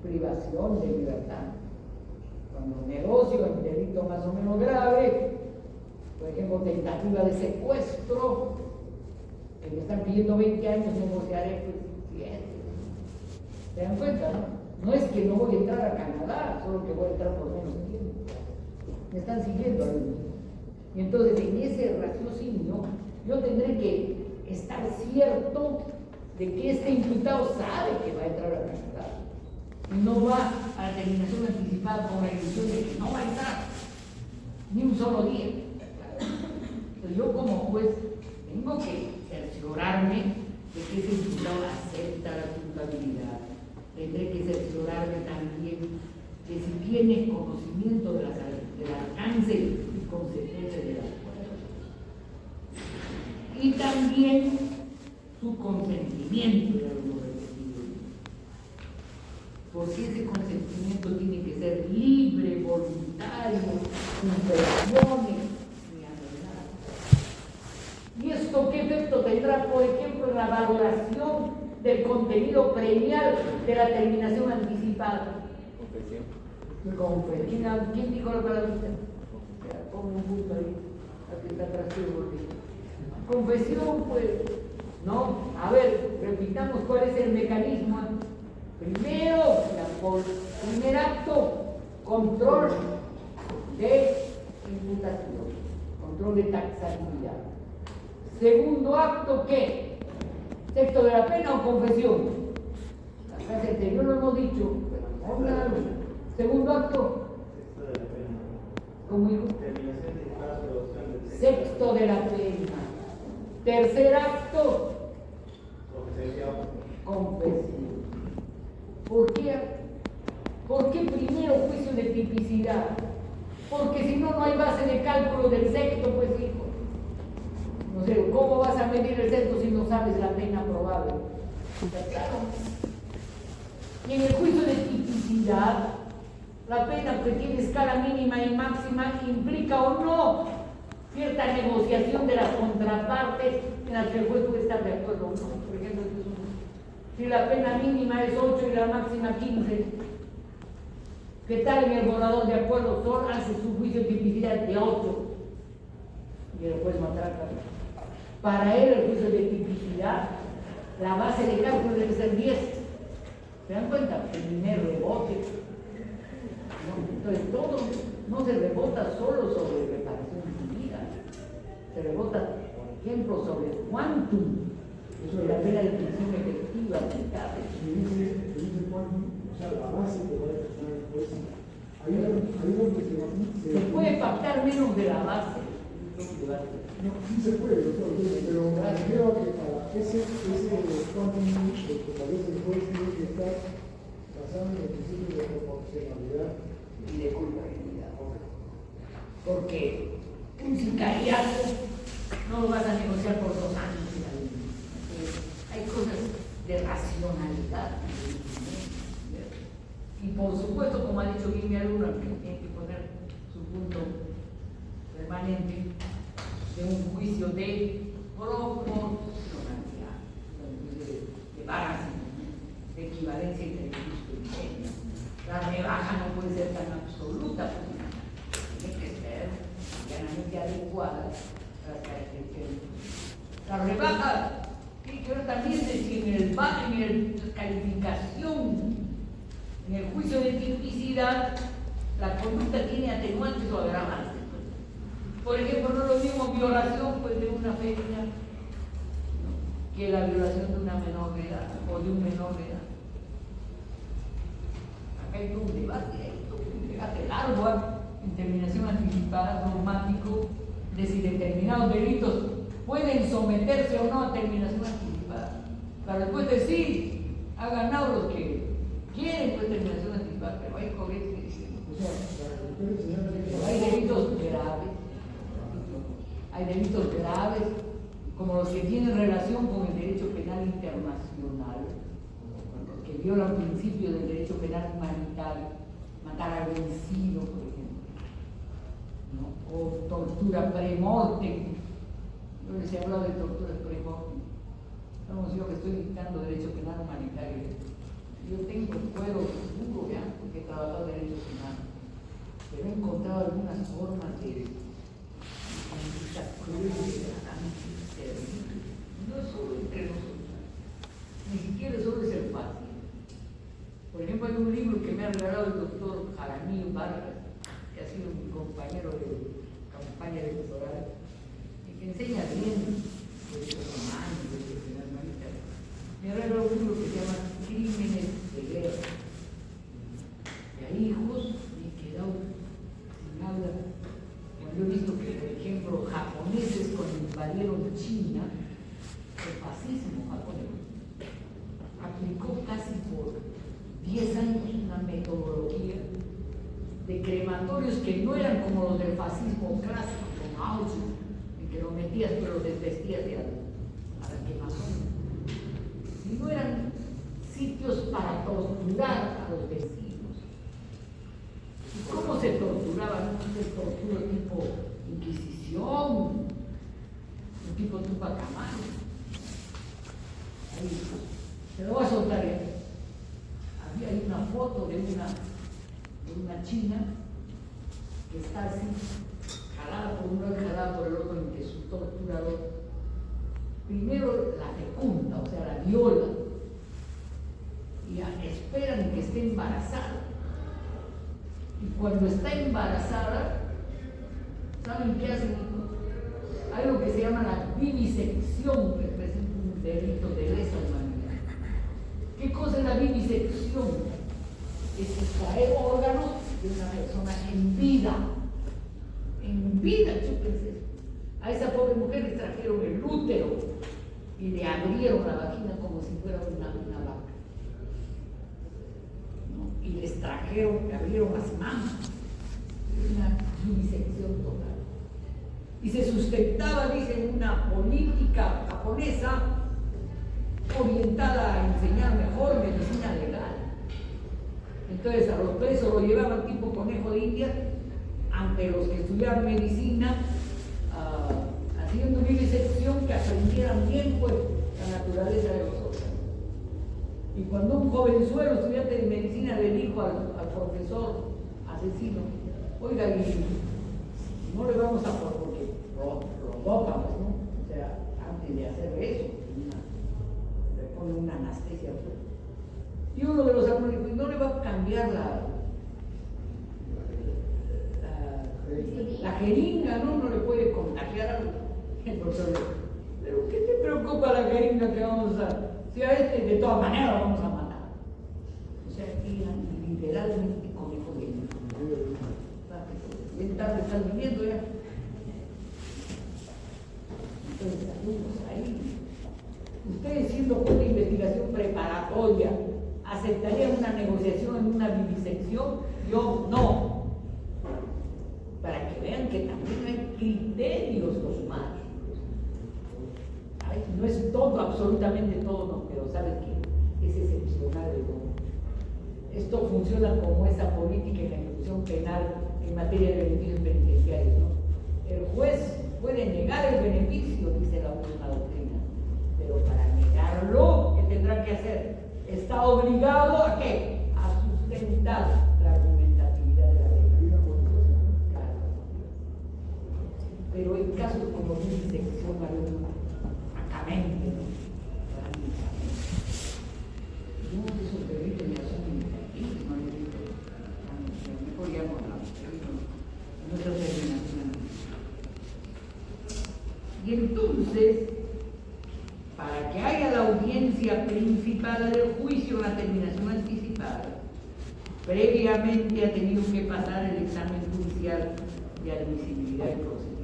privación de libertad. Cuando negocio en delito más o menos grave, por ejemplo, tentativa de secuestro, que me están pidiendo 20 años, negociaré pues 7. ¿Se dan cuenta, no? No es que no voy a entrar a Canadá, solo que voy a entrar por menos tiempo. Me están siguiendo ahí. Y entonces, en ese raciocinio, yo tendré que estar cierto de que este imputado sabe que va a entrar a Canadá. Y no va a la terminación anticipada con la ilusión de que no va a entrar ni un solo día. Entonces, yo como juez tengo que cerciorarme de que ese imputado acepta la culpabilidad. Tendré que cerciorarme también de si tiene conocimiento del alcance y consecuencias del acuerdo. Y también su consentimiento de los objetivos. porque ese consentimiento tiene que ser libre, voluntario, sin presiones, ni amenazas. ¿Y esto qué efecto tendrá, por ejemplo, en la valoración del contenido premial de la terminación anticipada? Confesión. ¿Quién dijo la palabrita? Pongo un punto ahí, aquí está atrás de confesión, pues, ¿no? A ver, repitamos cuál es el mecanismo. Primero, primer acto, control de imputación, control de taxatividad. Segundo acto, ¿qué? ¿Texto de la pena o confesión? La frase anterior lo hemos dicho, pero no habla. Segundo acto, ¿cómo dijo? Sexto de la pena. Tercer acto, confesión. ¿Por qué? ¿Por qué primero juicio de tipicidad? Porque si no, no hay base de cálculo del sexto, pues hijo. No sé, ¿cómo vas a medir el sexto si no sabes la pena probable? ¿Está claro? Y en el juicio de tipicidad, la pena que tiene escala mínima y máxima implica o no cierta negociación de las contrapartes en las que el juez puede estar de acuerdo o no. Por ejemplo, si la pena mínima es 8 y la máxima 15, ¿qué tal en el borrador de acuerdo? Sol hace su juicio de tipicidad de 8 y el juez matraca. Para él el juicio de tipicidad, la base de cálculo debe ser 10. ¿Se dan cuenta? El primer rebote. Entonces todo no se rebota solo sobre reparación indebida, se rebota, por ejemplo, sobre el quantum, sobre la pena de prisión efectiva aplicable. Ese quantum, o sea, la base que va a determinar el juez, ahí donde se puede pactar menos de la base. No, sí se puede, doctor, pero me refiero a que para ese quantum que establece el juez tiene que estar basado en el principio de proporcionalidad Y de culpabilidad. Porque un sicariato no lo vas a negociar por 2 años. Hay cosas de racionalidad. Y por supuesto, como ha dicho bien mi alumno, que tiene que poner su punto permanente de un juicio de proporcionalidad, de balance, de equivalencia entre justo y pena. La rebaja no puede ser tan absoluta, porque tiene que ser llanamente adecuada a las características. La rebaja tiene que ver también de si en la calificación, en el juicio de tipicidad, la conducta tiene atenuantes o agravantes. Por ejemplo, no es lo mismo violación pues, de una femina que la violación de una menor de edad o de un menor de edad. Hay todo un debate largo en terminación anticipada, dogmático, de si determinados delitos pueden someterse o no a terminación anticipada. Pero después de sí, ha ganado los que quieren pues terminación anticipada, pero hay corrientes que dicen, hay delitos graves, como los que tienen relación con el derecho penal internacional, que violan principios del derecho penal humanitario, matar al vencido, por ejemplo, ¿no? O tortura pre-mortem. Yo les he hablado de tortura pre-mortem. Vamos, yo que estoy dictando derecho penal humanitario, yo tengo el cuero duro, ¿ya? Porque he trabajado en derecho penal, pero he encontrado algunas formas de conducta cruel y degradante, terrible. No es solo entre nosotros, ni siquiera solo es el fácil. Por ejemplo, hay un libro que me ha regalado el doctor Jaramillo Vargas, que ha sido mi compañero de campaña electoral, y que enseña bien derecho romano, derecho penal humanitario. Me ha regalado un libro que se llama Crímenes de Guerra. Y ahí, hijos, me he quedado sin habla. Cuando he visto que, por ejemplo, japoneses cuando invadieron China, el fascismo japonés aplicó casi por 10 años una metodología de crematorios que no eran como los del fascismo clásico, como Auschwitz, en que lo metías pero lo desvestías a la quemazón, sino eran sitios para torturar a los vecinos. ¿Y cómo se torturaban? No se tortura tipo Inquisición, un tipo Tupac Amaru. Ahí, te lo voy a soltar. Había ahí una foto de una china que está así, jalada por un lado y jalada por el otro, en que su torturador primero la fecunda, o sea, la viola, y esperan que esté embarazada. Y cuando está embarazada, ¿saben qué hacen? Hay lo que se llama la vivisección, que representa un delito de lesa humanidad. ¿Qué cosa es la vivisección? Es extraer órganos de una persona en vida. En vida, chúpense. A esa pobre mujer le trajeron el útero y le abrieron la vagina como si fuera una vaca. ¿No? Y les trajeron, le abrieron las manos. Una vivisección total. Y se sustentaba, dicen, una política japonesa orientada a enseñar mejor medicina legal. Entonces a los presos lo llevaban tipo conejo de India ante los que estudiaban medicina, haciendo vivisección, que aprendieran bien pues la naturaleza de los órganos. Y cuando un jovenzuelo estudiante de medicina le dijo al profesor asesino, oiga, y no le vamos a porque lo dopamos, ¿no? O sea, antes de hacer eso, le pone una anestesia fuerte. Y uno de los alumnos dijo, no le va a cambiar la jeringa, ¿no? No le puede contagiar algo. El profesor dijo, pero ¿qué te preocupa la jeringa que vamos a usar? Si a este de todas maneras lo vamos a matar. O sea, eran literalmente conejos de India. Bien tarde están viviendo ya. Entonces, alumnos, ahí, ustedes siendo juez de investigación preparatoria, ¿aceptarían una negociación en una vivisección? Yo no. Para que vean que también hay criterios dogmáticos. No es todo, absolutamente todo, no, pero saben que es excepcional el don. Esto funciona como esa política en la ejecución penal en materia de beneficios penitenciarios, ¿no? El juez puede negar el beneficio, dice la última doctrina, pero para negarlo, ¿qué tendrá que hacer? Está obligado a ¿qué? A sustentar la argumentatividad de la ley. Claro. Pero en casos como vivisección, francamente, ¿no? No, esos delitos ya son importantísimos, mejor ya no hablamos, no se terminación. Y entonces, para que haya la audiencia principal del juicio, la terminación anticipada, previamente ha tenido que pasar el examen judicial de admisibilidad y procedimiento.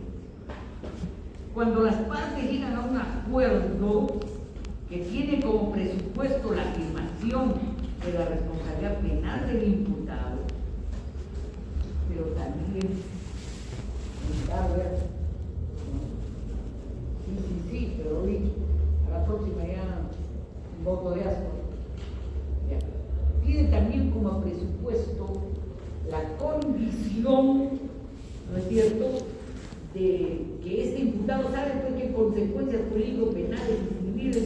Cuando las partes llegan a un acuerdo que tiene como presupuesto la afirmación de la responsabilidad penal del imputado, pero también sí, pero hoy a la próxima ya un voto de asco. Ya. Tiene también como presupuesto la condición, ¿no es cierto?, de que este imputado sabe pues, qué consecuencias jurídico-penales y civiles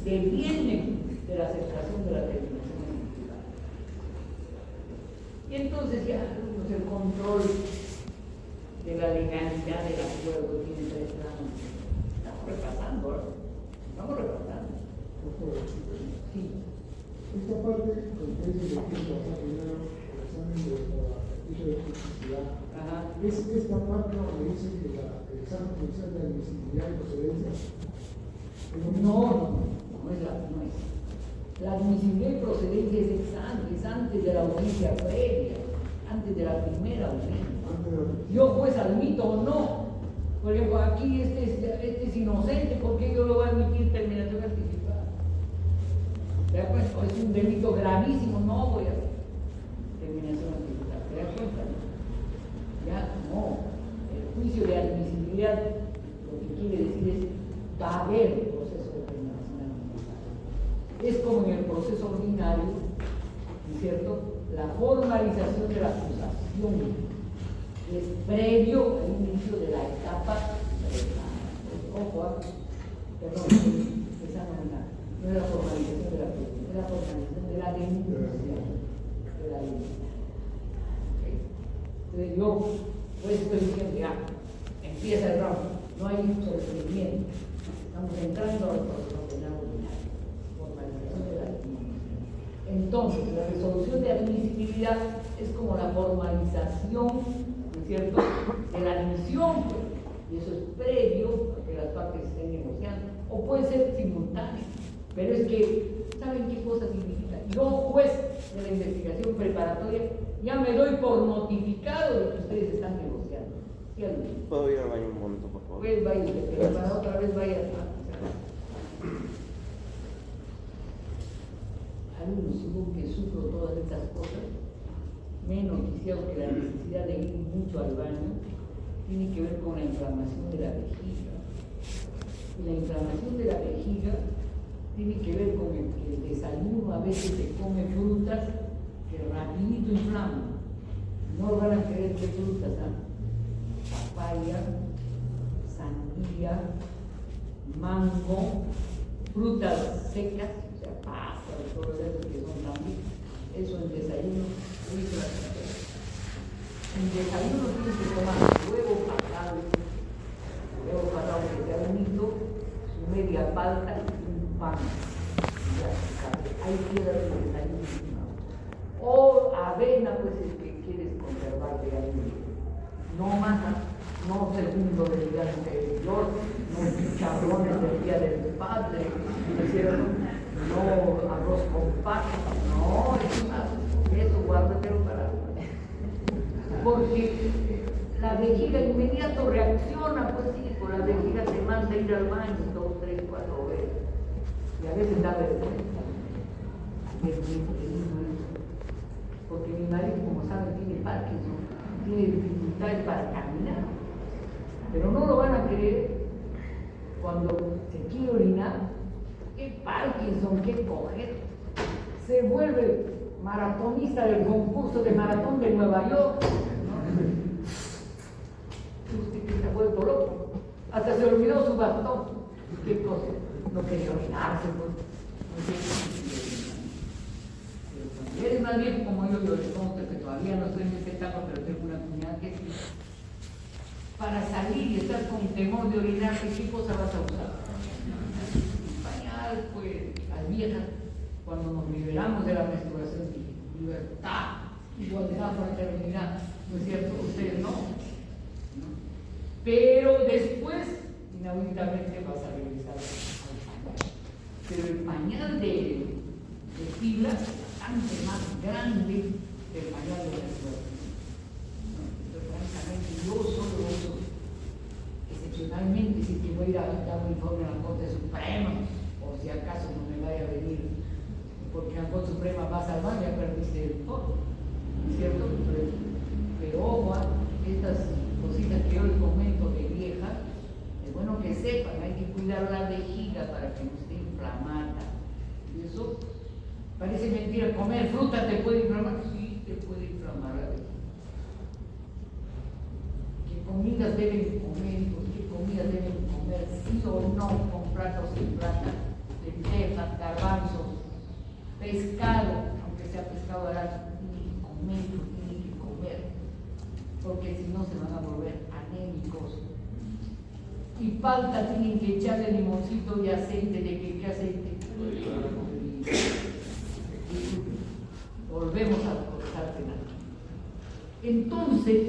devienen de la aceptación de la terminación anticipada. Y entonces ya pues, el control de la legalidad del acuerdo tiene 3 planos. Estamos repasando, ¿no? Estamos repasando. Sí. Esta parte, con que dice que tiene que pasar primero el examen de justicia, es esta parte donde dice que el examen judicial de admisibilidad y procedencia. No es. La admisibilidad y procedencia es antes de la audiencia previa, antes de la primera audiencia. Yo juez admito o no. Por ejemplo, aquí este es inocente, ¿por qué yo lo voy a admitir terminación anticipada? ¿Te das cuenta? Es un delito gravísimo, no voy a hacer terminación anticipada. ¿Te das cuenta? Ya no. El juicio de admisibilidad lo que quiere decir es va a haber proceso de terminación anticipada. es como en el proceso ordinario, ¿no es cierto? La formalización de la acusación es previo al inicio de la etapa penal. Ojo, perdón, esa no es la formalización de la acusación, es la formalización de la denuncia. Entonces yo pues estoy diciendo ya, empieza el round, no hay procedimiento, estamos entrando al proceso penal ordinario, formalización de la denuncia. Entonces la resolución de admisibilidad es como la formalización, ¿no es cierto?, de la admisión, pues, y eso es previo a que las partes estén negociando, o puede ser simultáneo, pero es que, ¿saben qué cosa significa? Yo, juez de la investigación preparatoria, ya me doy por notificado de que ustedes están negociando. ¿Sí, Luis? ¿Puedo ir al baño un momento, por favor? Pues vaya, pero para otra vez vaya. Alumnos, según que sufro todas estas cosas, me he noticiado que la necesidad de ir mucho al baño tiene que ver con la inflamación de la vejiga. Y la inflamación de la vejiga tiene que ver con el que el desayuno a veces se come frutas que rapidito inflaman. No van a creer qué frutas, ¿ah? Papaya, sandía, mango, frutas secas, o sea, pasas, todo eso que son también. Eso en desayuno, muy práctico. En desayuno tienes que tomar huevo pasado que sea bonito, su media palta y un pan. Ahí queda el desayuno. O avena, pues es que quieres conservar de ahí. No masa, no segundo del día anterior, no chicharrones del día del padre, ¿no es cierto? No arroz con pasta, no, eso guárdatelo para. Porque la vejiga inmediato reacciona, pues sí, con la vejiga te manda a ir al baño 2, 3, 4 veces. Y a veces da vergüenza. Porque mi marido, como saben, tiene Parkinson, tiene dificultades para caminar. Pero no lo van a creer cuando se quiere orinar. ¿Qué Parkinson, qué coger? Se vuelve maratonista del concurso de maratón de Nueva York. Usted que se ha vuelto loco. Hasta se olvidó su bastón. ¿Qué cosa? No quería orinarse, pues. Es más bien como yo les conté que todavía no estoy en esta etapa, pero tengo una cuñada que sí. Para salir y estar con temor de orinarse, ¿qué cosa vas a usar? Pañal, pues, las viejas, cuando nos liberamos de la menstruación, libertad, igualdad, fraternidad, ¿no es cierto? Ustedes no. Pero después, inauditamente vas a regresar al pañal. Pero el pañal de fibra es bastante más grande que el pañal de la menstruación. Entonces, francamente, yo solo uso excepcionalmente, si que voy a ir a dar un informe a la Corte Suprema, o si acaso no me vaya a venir, porque en la Corte Suprema vas al baño y ya perdiste el foro, ¿cierto? Pero ojo, estas cositas que yo les comento de vieja, es bueno que sepan, hay que cuidar la vejiga para que no esté inflamada. Y eso parece mentira, comer fruta te puede inflamar, sí te puede inflamar la vejiga. ¿Qué comidas deben comer? ¿Qué comidas deben comer? Sí o no, con plato o sin plata, lentejas, garbanzos, pescado, aunque sea pescado barato, tiene que comer, porque si no se van a volver anémicos. Y palta tienen que echarle limoncito y aceite. ¿De qué aceite? Volvemos a cortar penal. Entonces,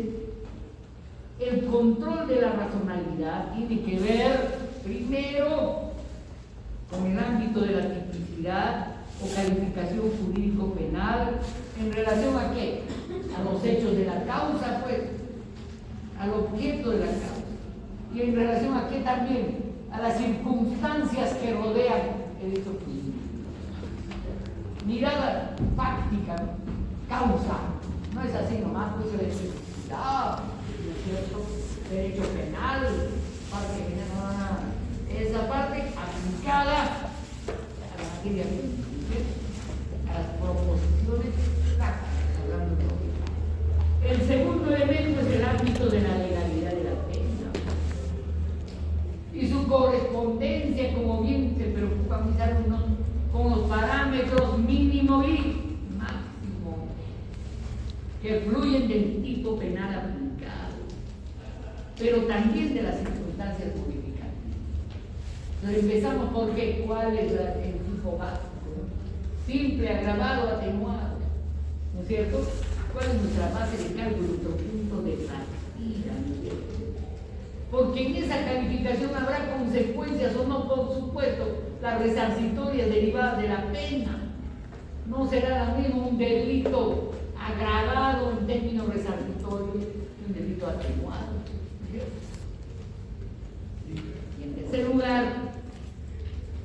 el control de la razonabilidad tiene que ver primero con el ámbito de la tipicidad o calificación jurídico-penal. ¿En relación a qué? A los hechos de la causa, pues, al objeto de la causa. ¿Y en relación a qué también? A las circunstancias que rodean el hecho jurídico. Mirada fáctica, causa, no es así nomás, pues de necesidad, ¿no es cierto? Derecho penal, parte general, esa parte aplicada a la materia penal. ahí máximo que fluyen del tipo penal aplicado, pero también de las circunstancias modificativas. Entonces empezamos por qué, ¿cuál es el tipo básico? Simple, agravado, atenuado, ¿no es cierto? ¿Cuál es nuestra base de cálculo, nuestro punto de partida, ¿no es cierto? Porque en esa calificación habrá consecuencias o no, por supuesto, las resarcitorias derivadas de la pena. No será lo mismo un delito agravado en términos resarcitorios que un delito atenuado, ¿no es cierto? Y en tercer lugar,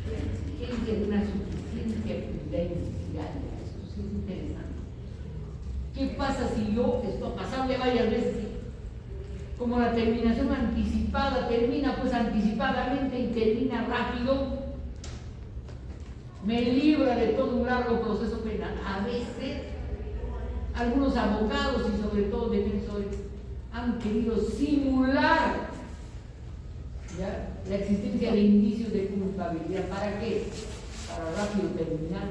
la exigencia de una suficiente actividad inicial. Eso sí es interesante. ¿Qué pasa si yo, esto ha pasado ya varias veces, como la terminación anticipada termina pues anticipadamente y termina rápido, me libra de todo un largo proceso penal? A veces algunos abogados y sobre todo defensores han querido simular, ¿ya?, la existencia de indicios de culpabilidad. ¿Para qué? Para rápido terminar.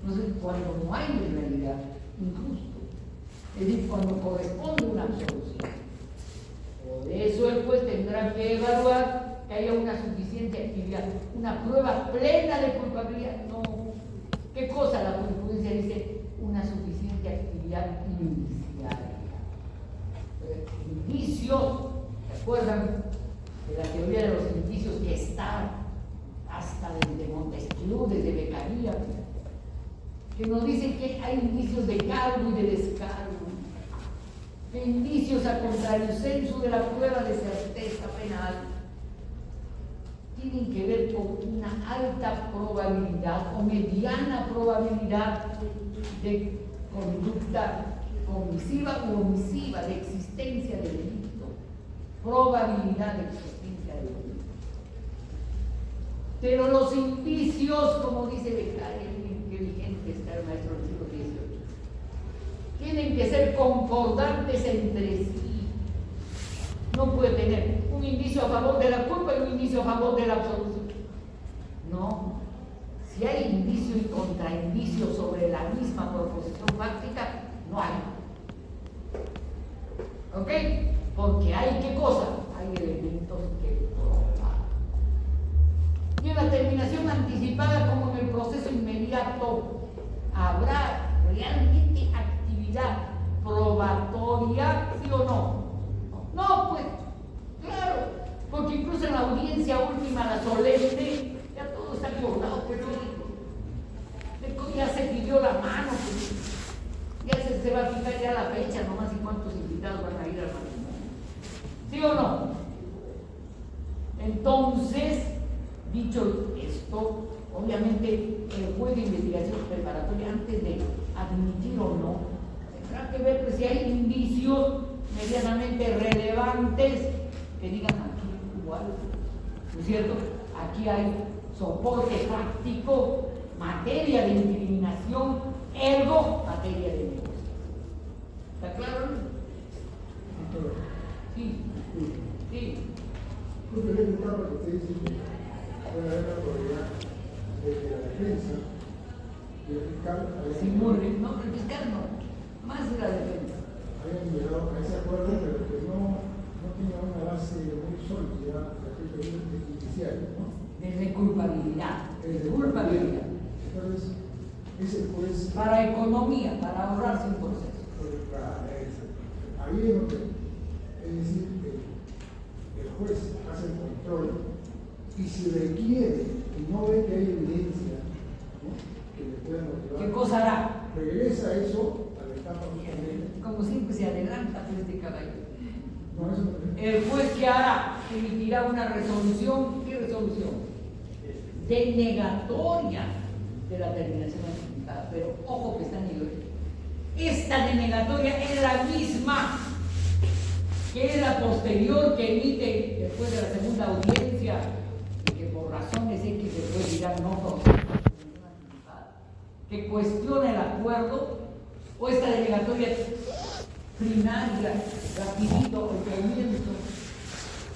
Entonces, cuando no hay en realidad injusto, es decir, cuando corresponde una absolución. Por eso el juez tendrá que evaluar que haya una suficiente actividad, una prueba plena de culpabilidad. No, ¿qué cosa la jurisprudencia dice? Una suficiente actividad inicial. Indicios, ¿recuerdan? De la teoría de los indicios que están hasta desde Montesquieu, desde Beccaria, que nos dicen que hay indicios de cargo y de descargo, que indicios a contrario sensu de la prueba de certeza penal tienen que ver con una alta probabilidad o mediana probabilidad de conducta comisiva u omisiva, de existencia de delito. Probabilidad de existencia de delito. Pero los indicios, como dice Beccaria, qué vigente está el maestro del siglo XVIII, tienen que ser concordantes entre sí. No puede tener un indicio a favor de la culpa y un indicio a favor de la absolución. No. Si hay indicio y contraindicio sobre la misma proposición fáctica, no hay. ¿Ok? Porque hay, ¿qué cosa? Hay elementos que probar. Y en la terminación anticipada, como en el proceso inmediato, habrá realmente actividad probatoria, ¿sí o no? No, pues, claro, porque incluso en la audiencia última, la solemne, ya todo está acordado, pues, ya se pidió la mano, pues, ya se va a fijar ya la fecha nomás y cuántos invitados van a ir al matrimonio. ¿Sí o no? Entonces, dicho esto, obviamente el juez de investigación preparatoria, antes de admitir o no, tendrá que ver pues, si hay indicios medianamente relevantes que digan aquí igual, ¿no es cierto? Aquí hay soporte práctico, materia de incriminación, ergo materia de negocio. ¿Está claro? Sí. Sí. Justamente estaba lo que usted dice que puede haber la probabilidad de que la defensa y el fiscal No, el fiscal no, más de la defensa. hayan llegado a ese acuerdo, pero que no tenga una base muy sólida respecto a judicial, ¿no? Desde culpabilidad. Desde culpabilidad. Entonces, ese juez. Para economía, para ahorrarse un proceso. Ahí es donde, es decir, el juez hace el control y si requiere y no ve que hay evidencia, ¿no?, que le pueda motivar, ¿Qué cosa hará? regresa eso a la etapa justamente. Como siempre se adelanta pues, este caballero. No, eso no. El juez, ¿qué hará? Emitirá una resolución. ¿Qué resolución? Denegatoria de la terminación anticipada. Pero ojo que está en el. Esta denegatoria es la misma que es la posterior que emite después de la segunda audiencia y que por razones X después dirán no con que cuestiona el acuerdo, o esta denegatoria primaria, rapidito, el comienzo,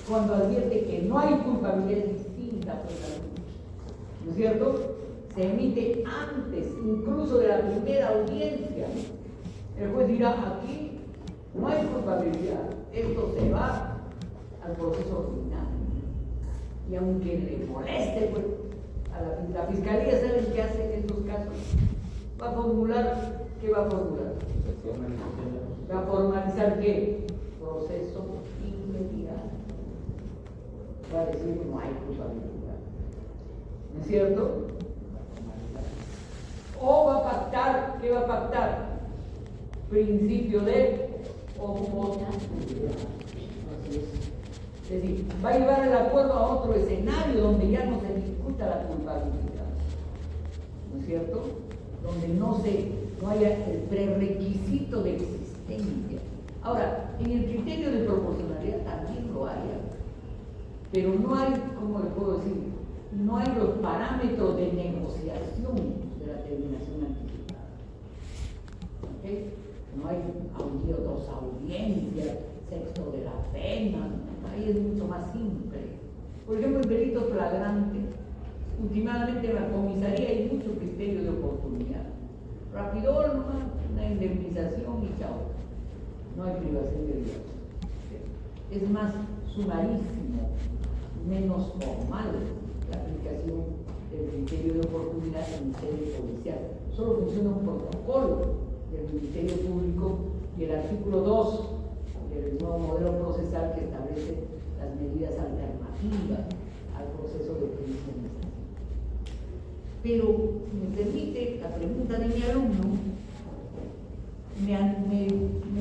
cuando advierte que no hay culpabilidad distinta por la lucha, ¿no es cierto? se emite antes incluso de la primera audiencia. El juez dirá, aquí no hay culpabilidad, esto se va al proceso ordinario. Y aunque le moleste, pues, a la fiscalía, ¿saben qué hace en estos casos? Va a formular, ¿qué va a formular? Va a formalizar ¿qué? Proceso inmediato. Va a decir no hay culpabilidad. ¿No es cierto? O va a pactar, ¿qué va a pactar? Principio de oportunidad. Es decir, va a llevar el acuerdo a otro escenario donde ya no se discuta la culpabilidad. ¿No es cierto? Donde no haya el prerequisito de existencia. Ahora, en el criterio de proporcionalidad también lo hay, pero no hay, ¿cómo le puedo decir? No hay los parámetros de negociación de la terminación anticipada. ¿Okay? No hay dos audiencias, sexto de la pena, ahí es mucho más simple. Por ejemplo, el delito flagrante, últimamente en la comisaría hay mucho criterio de oportunidad. Rapidón, nomás, una indemnización y chao. No hay privación de libertad. Es más sumarísimo, menos formal la aplicación del criterio de oportunidad en sede policial. Solo funciona un protocolo del Ministerio Público y el artículo 2 del nuevo modelo procesal que establece las medidas alternativas al proceso de judicialización. Pero, si me permite, la pregunta de mi alumno me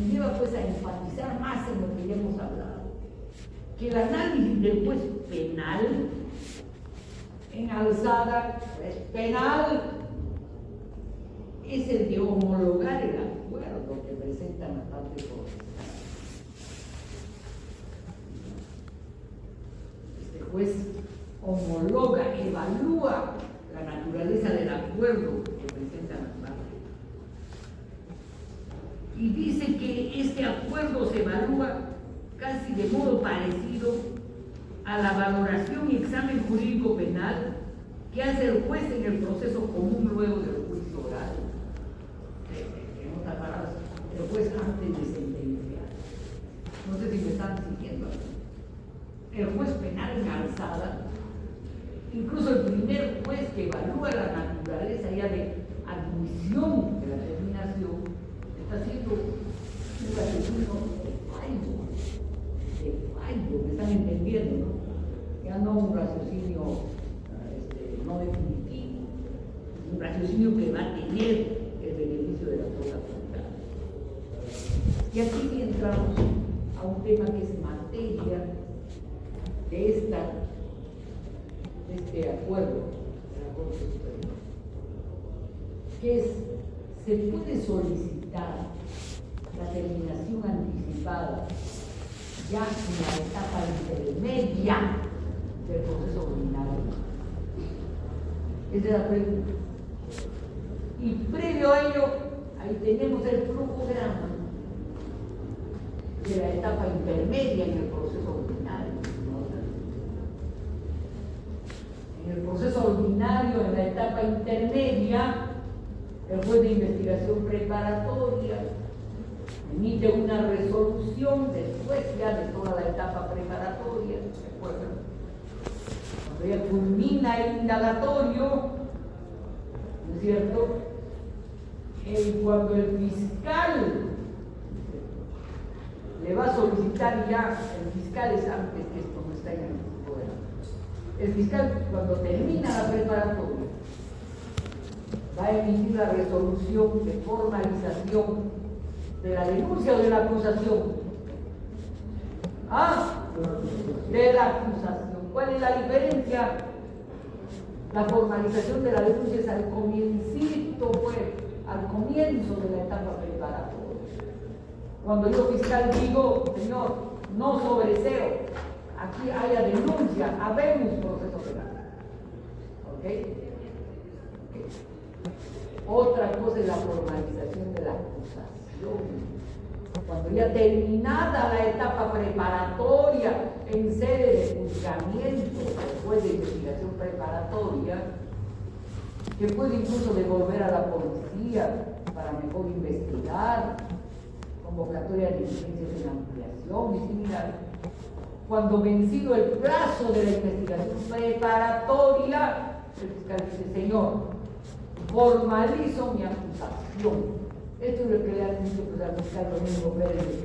lleva pues a enfatizar más en lo que ya hemos hablado, que el análisis del juez penal en alzada es penal, es el de homologar el acuerdo que presentan las partes procesales. Este juez homologa, evalúa la naturaleza del acuerdo que presentan las partes. Y dice que este acuerdo se evalúa casi de modo parecido a la valoración y examen jurídico penal que hace el juez en el proceso común luego del juicio oral. En otras palabras, el juez antes de sentenciar. No sé si me están siguiendo. El juez penal en alzada, incluso el primer juez que evalúa la naturaleza ya de admisión de la terminación, está haciendo un raciocinio de fallo, me están entendiendo, ¿no? Ya no un raciocinio no definitivo, un raciocinio que va a tener el beneficio de la cosa contraria. Y aquí entramos a un tema que es materia de este acuerdo de la Corte Suprema, que es, se puede solicitar la terminación anticipada ya en la etapa intermedia del proceso ordinario. Esa es la pregunta. Y previo a ello, ahí tenemos el flujograma de la etapa intermedia en el proceso ordinario. En el proceso ordinario, en la etapa intermedia, el juez de investigación preparatoria emite una resolución después ya de toda la etapa preparatoria, ¿se acuerdan? Cuando ya culmina el indagatorio, ¿no es cierto? Cuando el fiscal le va a solicitar ya, el fiscal es antes que esto no está en el poder. El fiscal, cuando termina la preparatoria, va a emitir la resolución de formalización de la denuncia o de la acusación. ¿Ah? De la acusación. ¿Cuál es la diferencia? La formalización de la denuncia es al comiencito, pues, al comienzo de la etapa preparatoria. Cuando yo fiscal digo, señor, no sobreseo, aquí haya denuncia, habemos proceso penal. ¿Ok? Otra cosa es la formalización de la acusación. Cuando ya terminada la etapa preparatoria en sede de juzgamiento, después de investigación preparatoria, que puede incluso devolver a la policía para mejor investigar, convocatoria de diligencias en ampliación y similar. Cuando vencido el plazo de la investigación preparatoria, el fiscal dice: señor, formalizo mi acusación. Esto es lo que le han dicho al fiscal Domingo Pérez,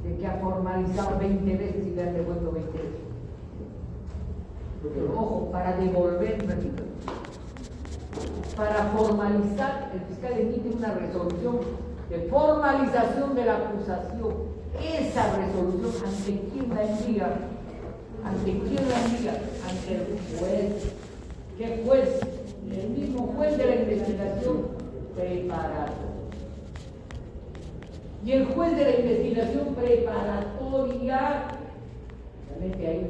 de que ha formalizado 20 veces y le han devuelto 20 veces. Pero ojo, para devolver, repito, para formalizar, el fiscal emite una resolución de formalización de la acusación. Esa resolución, ¿ante quién la envía? ¿Ante quién la envía? Ante el juez. ¿Qué juez? El mismo juez de la investigación preparatoria. Y el juez de la investigación preparatoria, realmente ahí,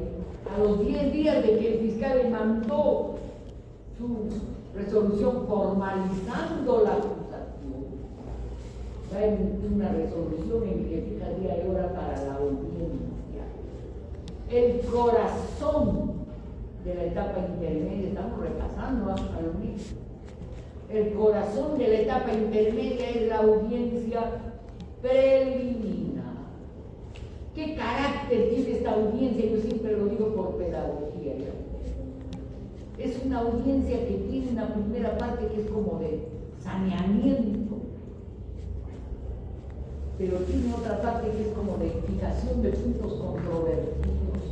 a los 10 días de que el fiscal le mandó su resolución formalizando la acusación, va a emitir una resolución en que fija día y hora para la audiencia. El corazón de la etapa intermedia, estamos repasando a lo mismo. El corazón de la etapa intermedia es la audiencia preliminar. ¿Qué carácter tiene esta audiencia? Yo siempre lo digo por pedagogía. ¿Ya? Es una audiencia que tiene una primera parte que es como de saneamiento, pero tiene otra parte que es como de fijación de puntos controvertidos,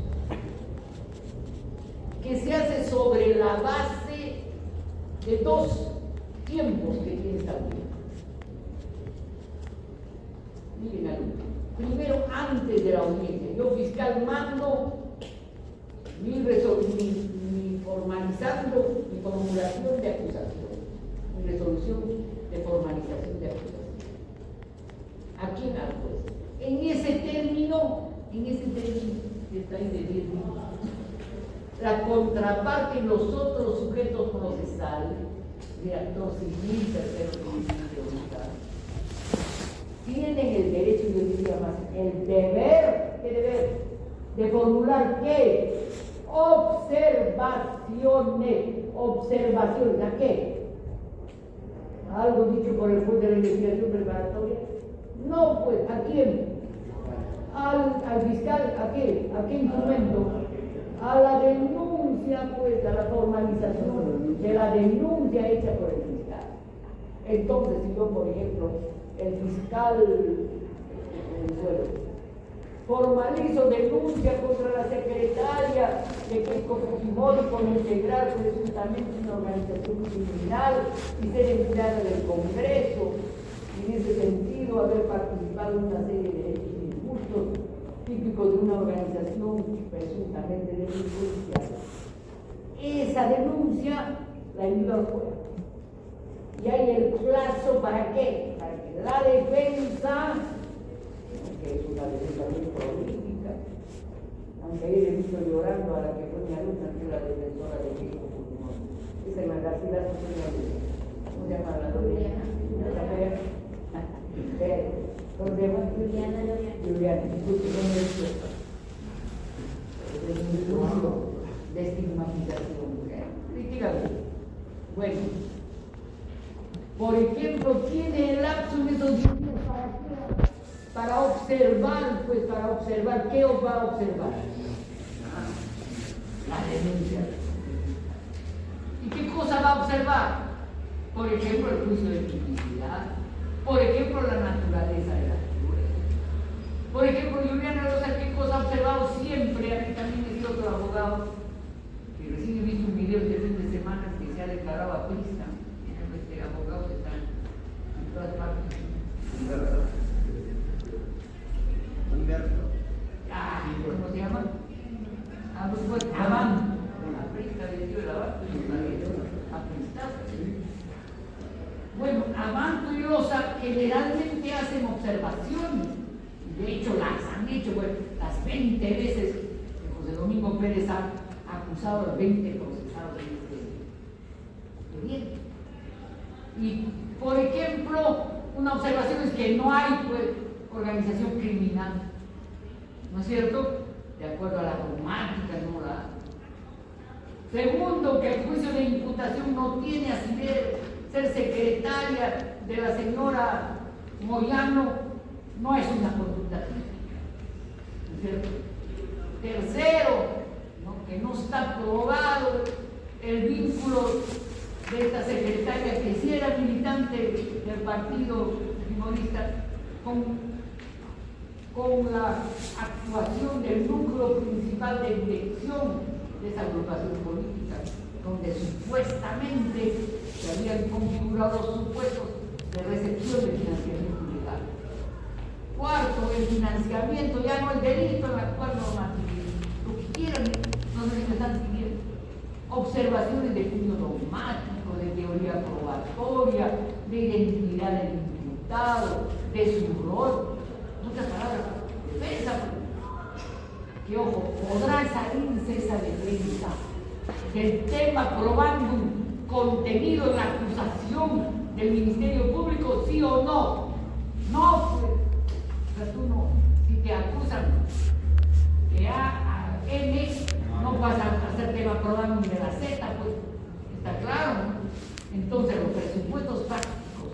que se hace sobre la base de dos tiempos que tiene esta audiencia. Miren, alumnos, primero, antes de la audiencia, yo fiscal mando mi formalizando mi formulación de acusación, mi resolución de formalización de acusación. ¿A quién? Al juez. En ese término, que está ahí de 10 minutos, la contraparte y los otros sujetos procesales, de actor civil, tercero civil, tienen el derecho, yo diría más, el deber, ¿qué deber? De formular ¿qué? Observaciones, ¿a qué? ¿Algo dicho por el juez de la investigación preparatoria? No, pues, ¿a quién? Al fiscal, ¿a qué? ¿A qué instrumento? A la denuncia, pues, a la formalización de la denuncia hecha por el fiscal. Entonces, si yo, por ejemplo, el fiscal formalizo denuncia contra la secretaria de Keiko Fujimori por integrar presuntamente una organización criminal y ser empleada del Congreso, y en ese sentido haber participado en una serie de hechos injustos típicos de una organización presuntamente delincuencial. Esa denuncia la envío al juez. Y hay el plazo ¿para qué? Para que la defensa, que es una defensa muy política, aunque ayer he visto llorando a la que fue mi alumna, que es la defensora de Keiko Fujimori. Esa es la García, ¿cómo se llama la Juliana? ¿Cómo se llama? Juliana, disculpe, ¿cómo es eso? Es un discurso de estigmatización. Dígame. Bueno. Por ejemplo, tiene el lapso de esos 10 días para observar, pues para observar, ¿qué os va a observar? La denuncia. ¿Y qué cosa va a observar? Por ejemplo, el juicio de tipicidad, por ejemplo, la naturaleza de la figura. Por ejemplo, Juliana Rosa, ¿qué cosa ha observado siempre? A mí también he sido otro abogado, que recién he visto un video este fin de semana que se ha declarado aprista. Abogados están en todas partes. Humberto. ¿Cómo se llama? Pues Abán. Aprista vestido de Abán, bueno, Abanto y Rosa generalmente hacen observaciones. De hecho, las han hecho, bueno, las 20 veces que José Domingo Pérez ha acusado a los 20 procesados de este bien. Y, por ejemplo, una observación es que no hay, pues, organización criminal, ¿no es cierto? De acuerdo a la dogmática, no la. Segundo, que el juicio de imputación no tiene asidero. Ser secretaria de la señora Moyano no es una conducta típica. Tercero, ¿no?, que no está probado el vínculo de esta secretaria, que sí era militante del partido fujimorista, con la actuación del núcleo principal de dirección de esa agrupación política, donde supuestamente se habían configurado supuestos de recepción de financiamiento ilegal. Cuarto, el financiamiento, ya no el delito en la actual normatividad. Lo que quieran, no sé si me están pidiendo. Observaciones de punto dogmático, de teoría probatoria, de identidad del imputado, de su rol. Muchas palabras. Defensa. Que ojo, podrá salirse esa defensa del tema probando un contenido en la acusación del Ministerio Público, sí o no. No, pues, o sea, tú no, si te acusan de A a M, no vas a hacer tema probando ni de la Z, pues está claro, ¿no? Entonces los presupuestos fácticos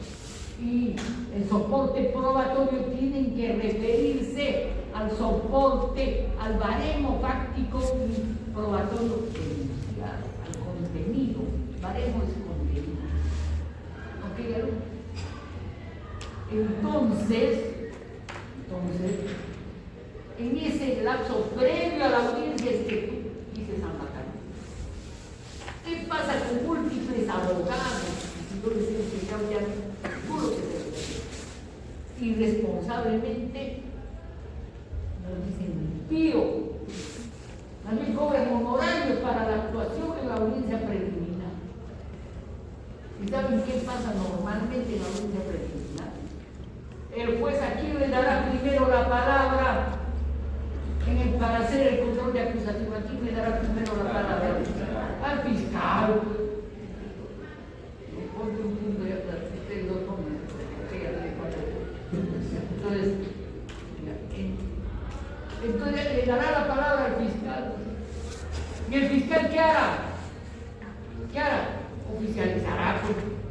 y el soporte probatorio tienen que referirse al soporte, al baremo fáctico y probatorio denunciado, al contenido. Baremo es contenido. ¿Ok? Entonces, en ese lapso previo a la audiencia es que tú dices a Macán. ¿Qué pasa con múltiples abogados? Si yo les he explicado ya, seguro que se lo irresponsablemente nos dicen impío. También cobran honorarios para la actuación en la audiencia preliminar. ¿Y saben qué pasa normalmente en la audiencia preliminar? El juez aquí le dará primero la palabra para hacer el control de acusación. Aquí le dará primero la palabra al fiscal. Ponte un punto ya para que ustedes lo tomen. Entonces le dará la palabra al fiscal. ¿Y el fiscal qué hará? ¿Qué hará? Oficializará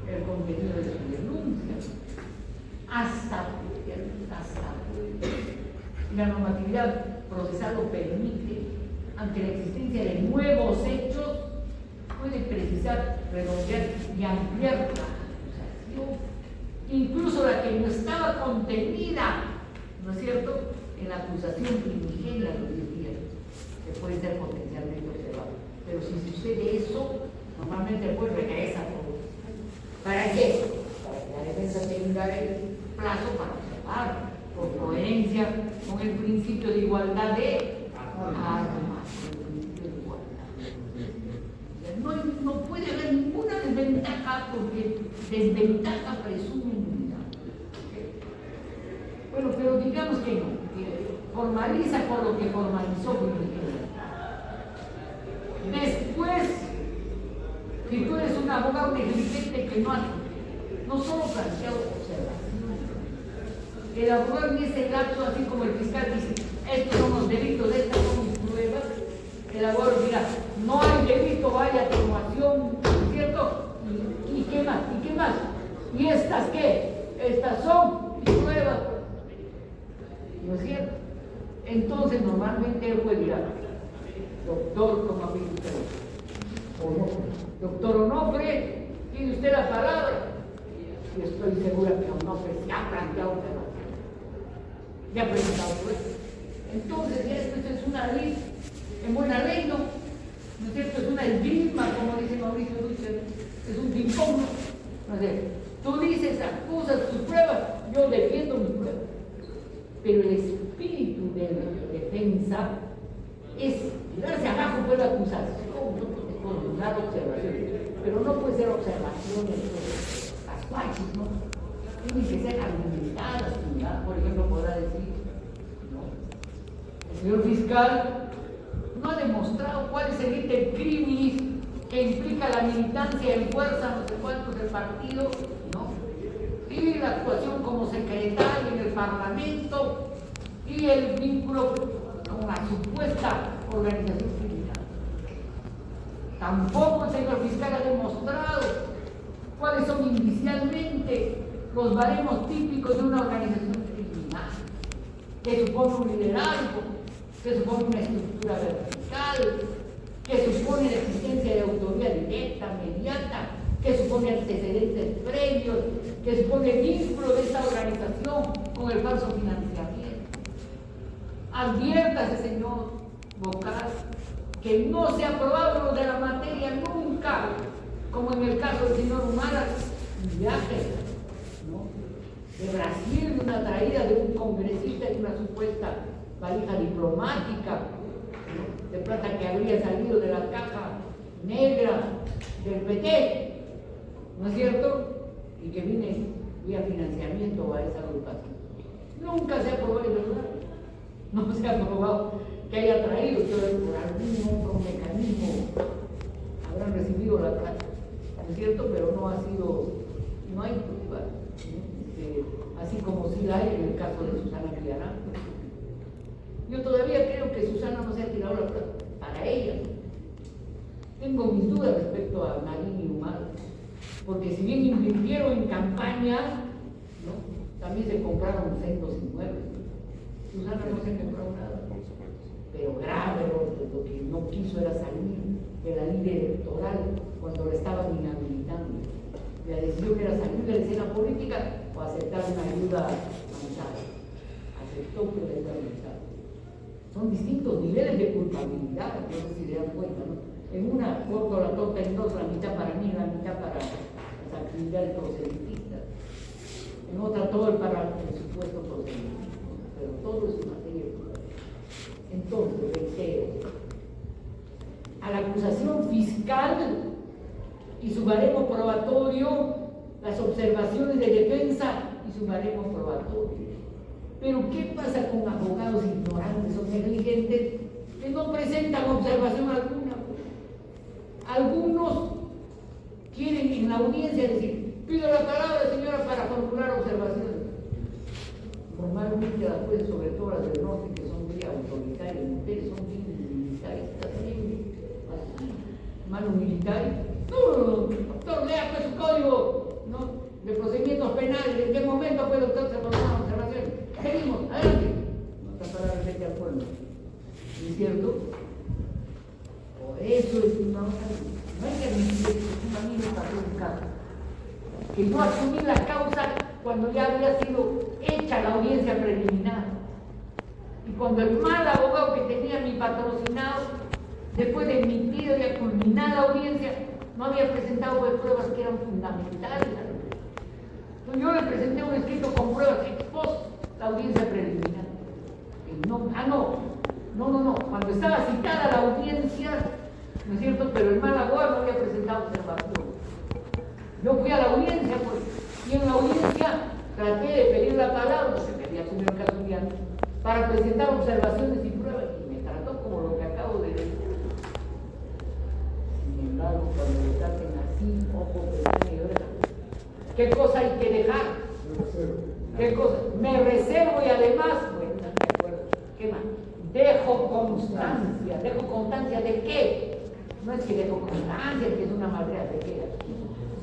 el contenido de su denuncia. Hasta la normatividad procesal lo permite, ante la existencia de nuevos hechos, puede precisar, redondear y ampliar la acusación, incluso la que no estaba contenida, ¿no es cierto?, en la acusación primigenia de los 10 días, que puede ser potencialmente observado. Pero si sucede eso, normalmente el juez regresa todo. ¿Para qué? Para que la defensa tenga el plazo para observar, por coherencia con el principio de igualdad de armas, el principio de igualdad. No puede haber ninguna desventaja, porque desventaja presume nulidad. Bueno, pero digamos que no, que formaliza por lo que formalizó primero. Después, si tú eres un abogado negligente que no solo planteado observación, el abogado en ese lapso, así como el fiscal dice, estos son los delitos, estas son mis pruebas, el abogado dirá, no hay delito, vaya atenuación, ¿cierto? ¿Y qué más? ¿Y qué más? ¿Y estas qué? Estas son mis pruebas. ¿No es cierto? Entonces, normalmente el juez dirá, doctor, ¿cómo ha visto usted? Doctor Onofre, ¿tiene usted la palabra? Y estoy segura que Onofre se ha planteado ya ha presentado juez. Entonces, ya esto es una ley, en buena ley, ¿no? ¿No es cierto? Es una esgrima, como dice Mauricio Duche, es un ping-pong, ¿no? O sea, tú dices, acusas tus pruebas, yo defiendo mis pruebas. Pero el espíritu de la defensa es darse abajo por la acusación, con dar observaciones, pero no puede ser observaciones casuales, ¿no? Tienen que ser argumentadas, por ejemplo, podrá decir, ¿no? El señor fiscal no ha demostrado cuál es el ítem criminis que implica la militancia en fuerza, no sé cuántos del partido, ¿no? Y la actuación como secretario en el Parlamento y el vínculo con la supuesta organización criminal. Tampoco el señor fiscal ha demostrado cuáles son indicialmente los baremos típicos de una organización criminal, que supone un liderazgo, que supone una estructura vertical, que supone la existencia de autoría directa, inmediata, que supone antecedentes previos, que supone el vínculo de esta organización con el falso financiamiento. Adviértase, señor vocal, que no se ha aprobado lo de la materia nunca, como en el caso del señor Humala, un viaje, ¿no?, de Brasil, una traída de un congresista en una supuesta valija diplomática, ¿no?, de plata que habría salido de la caja negra del PT, ¿no es cierto? Y que viene vía financiamiento a esa agrupación. Nunca se ha aprobado, ¿verdad? No se ha aprobado que haya traído, pero por algún otro mecanismo habrán recibido la plata, ¿no es cierto? Pero no ha sido, no hay prueba, ¿no? Así como sí la hay en el caso de Susana Villarán. Yo todavía creo que Susana no se ha tirado la plata para ella. Tengo mis dudas respecto a Marín y Humala, porque si bien invirtieron en campaña, ¿no?, también se compraron centros inmuebles. Susana no se compró nada, pero grave, lo que no quiso era salir de la línea electoral cuando le estaban inhabilitando. La decisión era salir de la escena política o aceptar una ayuda avanzada. Aceptó que la ayuda avanzada. Son distintos niveles de culpabilidad, no sé si se dan cuenta, ¿no? En una corto la torta en dos, la mitad para mí, la mitad para las actividades proselitistas. En otra todo para el supuesto proselitismo, pero todo es materia de culpabilidad. Entonces, reitero, a la acusación fiscal y su baremo probatorio, las observaciones de defensa y su baremo probatorio. Pero ¿qué pasa con abogados ignorantes o negligentes que no presentan observación alguna? Algunos quieren en la audiencia decir, pido la palabra, señora, para formular observaciones. Normalmente las jueces, sobre todo las del norte, que son muy autoritarias, mujeres son bien militaristas, así, mano militar. No, doctor, lea pues su código, ¿no?, de procedimientos penales. ¿En qué momento puede usted formular observaciones? Seguimos, adelante. No está para respecto al pueblo, ¿no es cierto? Por eso es que no hay que admitir que a mí me pasó un caso, que yo asumí la causa cuando ya había sido hecha la audiencia preliminar. Y cuando el mal abogado que tenía mi patrocinado, después de emitir y culminar la audiencia, no había presentado pruebas que eran fundamentales. Entonces yo le presenté un escrito con pruebas ex post la audiencia preliminar. Y no, cuando estaba citada la audiencia, ¿no es cierto?, pero el mal abogado no había presentado observación. Yo fui a la audiencia, pues, y en la audiencia traté de pedir la palabra, se me había asumido el caso de antes, para presentar observaciones y pruebas, y me trató como lo que acabo de decir. Sin embargo, cuando le traten así, ojo, pestaña y oreja, ¿qué cosa hay que dejar? ¿Qué cosa? Me reservo y además, bueno, no me acuerdo, ¿qué más? Dejo constancia. ¿Dejo constancia de qué? No es que dejo constancia, que es una madera de qué.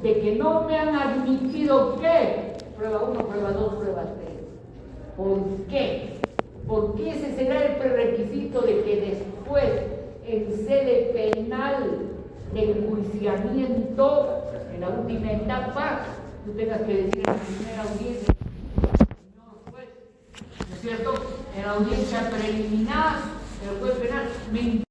De que no me han admitido ¿qué? Prueba 1, prueba 2, prueba 3. ¿Por qué? Porque ese será el prerequisito de que después, en sede penal de enjuiciamiento, en la última etapa, tú tengas que decir en la primera audiencia, señor juez, ¿no es cierto?, en la audiencia preliminar, el juez penal me